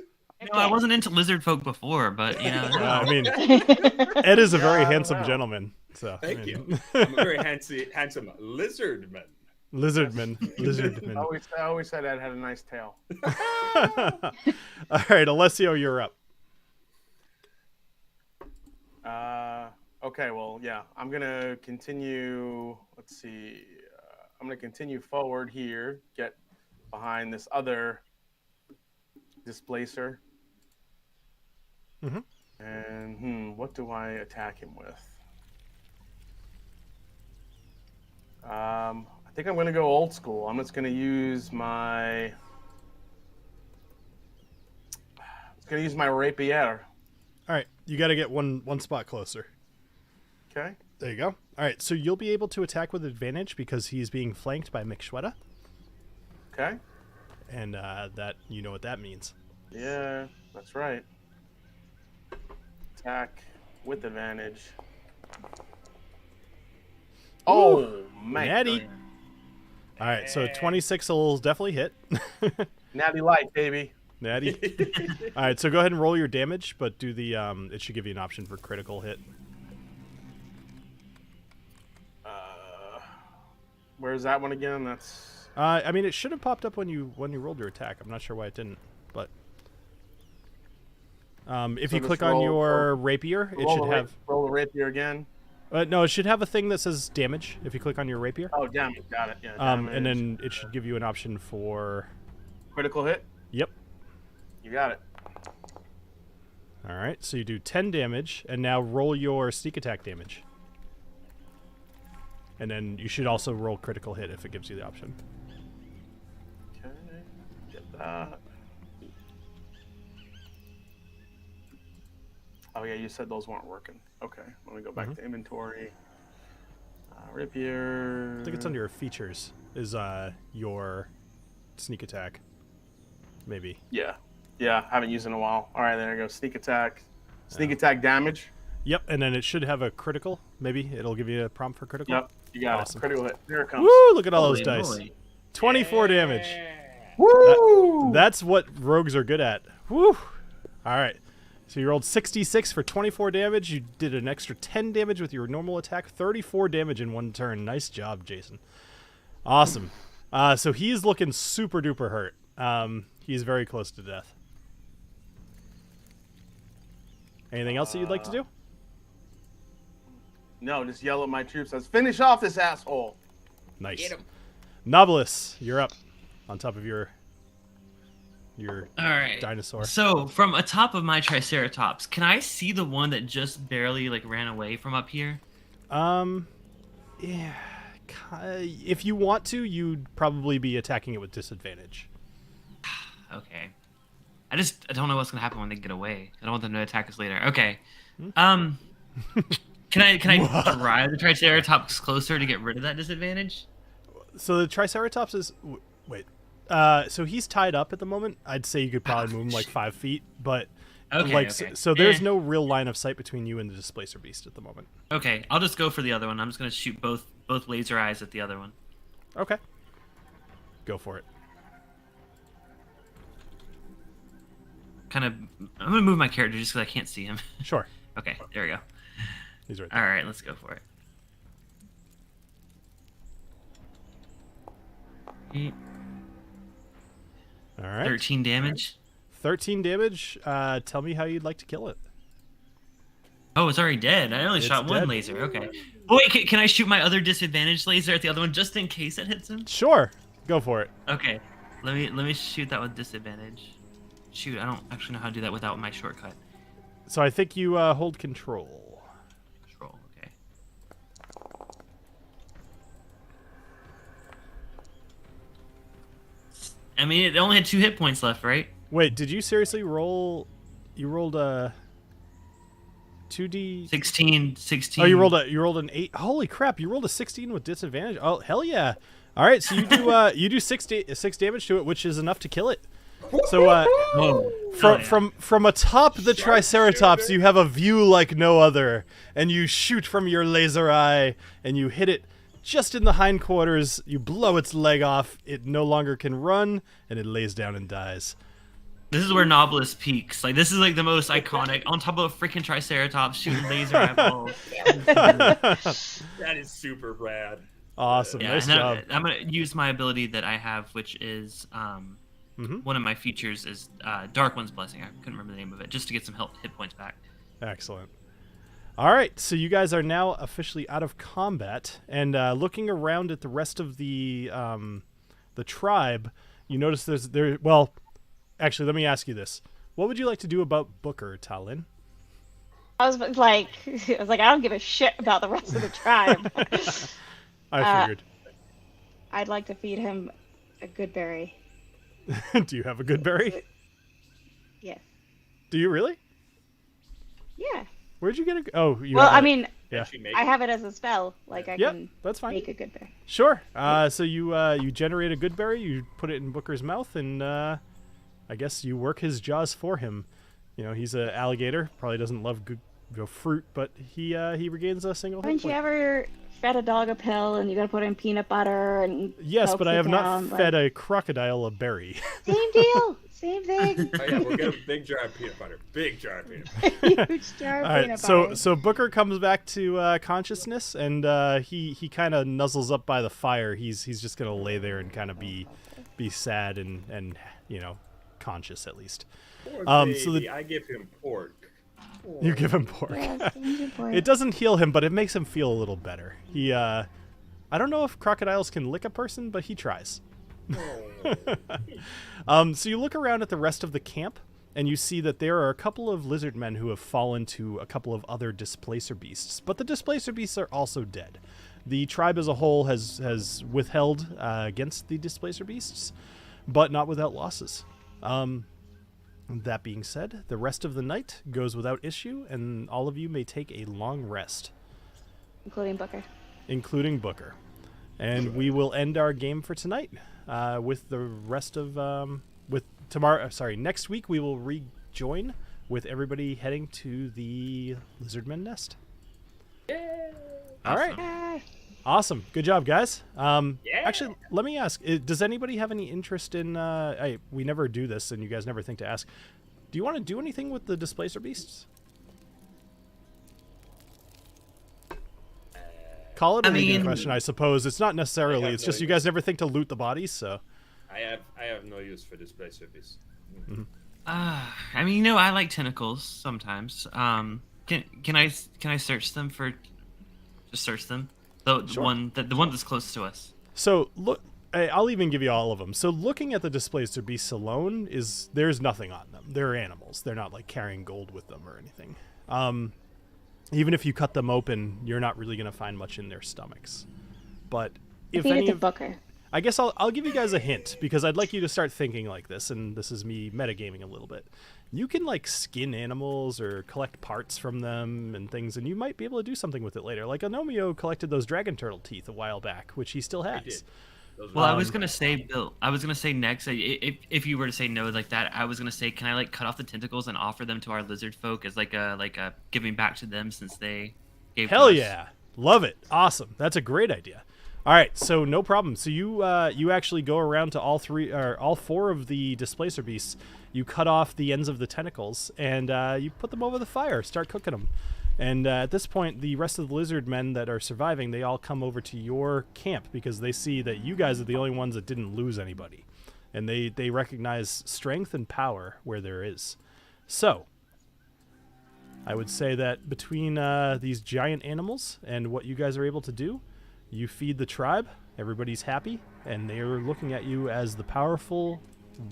I wasn't into lizard folk before, but I mean, Ed is a very handsome gentleman. So Thank you. I'm a very handsome lizardman. Lizardman. I always said Ed had a nice tail. All right, Alessio, you're up. Okay, well, yeah, I'm gonna continue. Let's see. I'm gonna continue forward here. Get behind this other displacer. Mm-hmm. And what do I attack him with? I think I'm gonna go old school. I'm just gonna use my. Rapier. All right, you got to get one spot closer. Okay. There you go. All right, so you'll be able to attack with advantage because he's being flanked by Mikshweta. Okay. And that you know what that means. Yeah, that's right. Attack with advantage. Oh, man. Natty. All right, so 26 will definitely hit. Natty light, baby. Natty. All right, so go ahead and roll your damage, but do the it should give you an option for critical hit. Where's that one again? That's. I mean, it should have popped up when you rolled your attack. I'm not sure why it didn't, but if you click on your rapier, it should have. Roll the rapier again. No, it should have a thing that says damage. If you click on your rapier. Oh, damage. Got it. Yeah. And then it should give you an option for. Critical hit. Yep. You got it. All right, so you do 10 damage, and now roll your sneak attack damage. And then you should also roll critical hit if it gives you the option. Okay, get that. Oh yeah, you said those weren't working. Okay, let me go back to inventory. Rapier. I think it's under your features is your sneak attack. Maybe. Yeah, haven't used it in a while. All right, there you go. Sneak attack. Sneak attack damage. Yep, and then it should have a critical. Maybe it'll give you a prompt for critical. Yep, you got it. Critical hit. Here it comes. Woo! Look at all those dice. 24 damage. Woo! That's what rogues are good at. Woo! All right. So you rolled 66 for 24 damage. You did an extra 10 damage with your normal attack. 34 damage in one turn. Nice job, Jason. Awesome. So he's looking super duper hurt. He's very close to death. Anything else that you'd like to do? No, just yell at my troops. Let's finish off this asshole. Nice. Get him. Knobolas, you're up on top of your all right. dinosaur. So from atop of my Triceratops, can I see the one that just barely ran away from up here? Yeah. If you want to, you'd probably be attacking it with disadvantage. Okay. I don't know what's gonna happen when they get away. I don't want them to attack us later. Okay. Can I drive the Triceratops closer to get rid of that disadvantage? So the Triceratops is wait. So he's tied up at the moment. I'd say you could probably move him 5 feet, but okay. So there's no real line of sight between you and the Displacer Beast at the moment. Okay, I'll just go for the other one. I'm just gonna shoot both laser eyes at the other one. Okay. Go for it. I'm gonna move my character just because I can't see him. Sure. Okay, there we go. He's right there. All right, let's go for it. All right. 13 damage. 13 damage. Tell me how you'd like to kill it. Oh, it's already dead. I only shot one dead. laser. Okay. Oh, wait, can I shoot my other disadvantage laser at the other one just in case it hits him? Sure. Go for it. Okay. Let me shoot that with disadvantage. Shoot, I don't actually know how to do that without my shortcut. So I think you hold control. Control, okay. I mean, it only had 2 hit points left, right? Wait, did you seriously roll? You rolled a 2D. 16. Oh, you rolled an 8. Holy crap! You rolled a 16 with disadvantage. Oh, hell yeah! All right, so you do 6 damage to it, which is enough to kill it. So from atop the Triceratops, you have a view like no other, and you shoot from your laser eye, and you hit it just in the hindquarters. You blow its leg off. It no longer can run, and it lays down and dies. This is where Knobolas peaks. Like, this is like the most iconic. On top of a freaking Triceratops shooting laser eyeballs. That is super rad. Awesome. Yeah, Nice and job. I'm gonna use my ability that I have, which is one of my features is Dark One's Blessing. I couldn't remember the name of it, just to get some hit points back. Excellent. All right, so you guys are now officially out of combat, and looking around at the rest of the tribe, you notice there. Well, actually, let me ask you this: what would you like to do about Booker, Talin? I was like, I don't give a shit about the rest of the tribe. I figured. I'd like to feed him a good berry. Do you have a good berry? Yes. Do you really? Yeah. Where'd you get it? Oh, you. Well, have I it. mean, Yeah. I have it as a spell. Like I Yep, can that's fine. make a good berry. Sure. So you generate a good berry, you put it in Booker's mouth, and I guess you work his jaws for him. You know, he's an alligator. Probably doesn't love good fruit, but he regains a single hit Haven't you point. ever fed a dog a pill and you gotta put in peanut butter and Yes, helps but I you have not down, fed a crocodile a berry. Same deal. Same thing. Oh yeah, we'll get a big jar of peanut butter. Big jar of peanut butter. Huge jar of All right, peanut so butter. so Booker comes back to consciousness, and he kind of nuzzles up by the fire. He's just gonna lay there and kind of be sad and conscious at least. Poor so baby, I give him pork. You give him pork. Yes, ginger pork. It doesn't heal him, but it makes him feel a little better. He I don't know if crocodiles can lick a person, but he tries. So you look around at the rest of the camp, and you see that there are a couple of lizard men who have fallen to a couple of other displacer beasts. But the displacer beasts are also dead. The tribe as a whole has withheld against the displacer beasts, but not without losses. That being said, the rest of the night goes without issue, and all of you may take a long rest. Including Booker. Including Booker. And we will end our game for tonight with the rest of next week we will rejoin with everybody heading to the Lizardmen nest. Yeah. All right. Awesome. Good job, guys. Actually, let me ask, does anybody have any interest in we never do this and you guys never think to ask. Do you want to do anything with the Displacer Beasts? Call it a reading question, I suppose. It's not necessarily. It's just you guys never think to loot the bodies, so. I have no use for Displacer Beast. Mm-hmm. I like tentacles sometimes. Can I search them for? Just search them. The Sure. one that's close to us. So look, I'll even give you all of them. So looking at the Displacer Beasts alone there's nothing on them. They're animals. They're not like carrying gold with them or anything. Even if you cut them open, you're not really going to find much in their stomachs. But if any of Booker. I guess I'll give you guys a hint because I'd like you to start thinking like this, and this is me metagaming a little bit. You can like skin animals or collect parts from them and things, and you might be able to do something with it later. Like Agnomeio collected those dragon turtle teeth a while back, which he still has. Well, I was gonna say, Bill. I was gonna say next. If you were to say no like that, I was gonna say, can I like cut off the tentacles and offer them to our lizard folk as like a giving back to them since they gave. Hell to us? yeah, love it, awesome. That's a great idea. All right, so no problem. So you actually go around to all four of the Displacer Beasts. You cut off the ends of the tentacles and you put them over the fire. Start cooking them. And at this point, the rest of the lizard men that are surviving, they all come over to your camp because they see that you guys are the only ones that didn't lose anybody. And they recognize strength and power where there is. So, I would say that between these giant animals and what you guys are able to do, you feed the tribe, everybody's happy, and they are looking at you as the powerful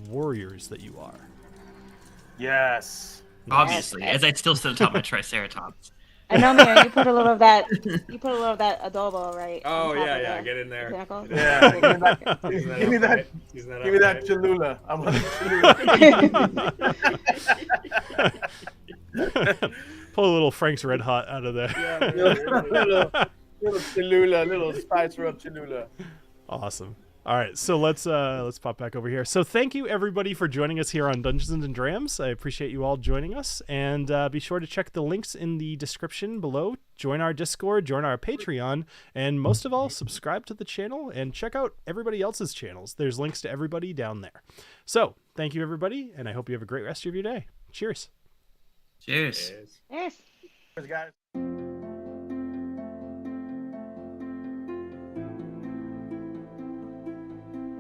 warriors that you are. Yes. Obviously, as I still sit atop my Triceratops. I know, Mary, you put a little of that adobo, right? Oh on top yeah, of get in there. tentacle? Yeah. Give me that. Give Give me that Cholula. I want Cholula. Pull a little Frank's Red Hot out of there. Little Cholula, little spice rub Cholula. Awesome. All right, so let's pop back over here. So thank you everybody for joining us here on Dungeons and Drams. I appreciate you all joining us, and be sure to check the links in the description below. join our Discord, join our Patreon, and most of all, subscribe to the channel and check out everybody else's channels. There's links to everybody down there. So thank you, everybody, and I hope you have a great rest of your day. Cheers. Cheers. Yes. Cheers, guys.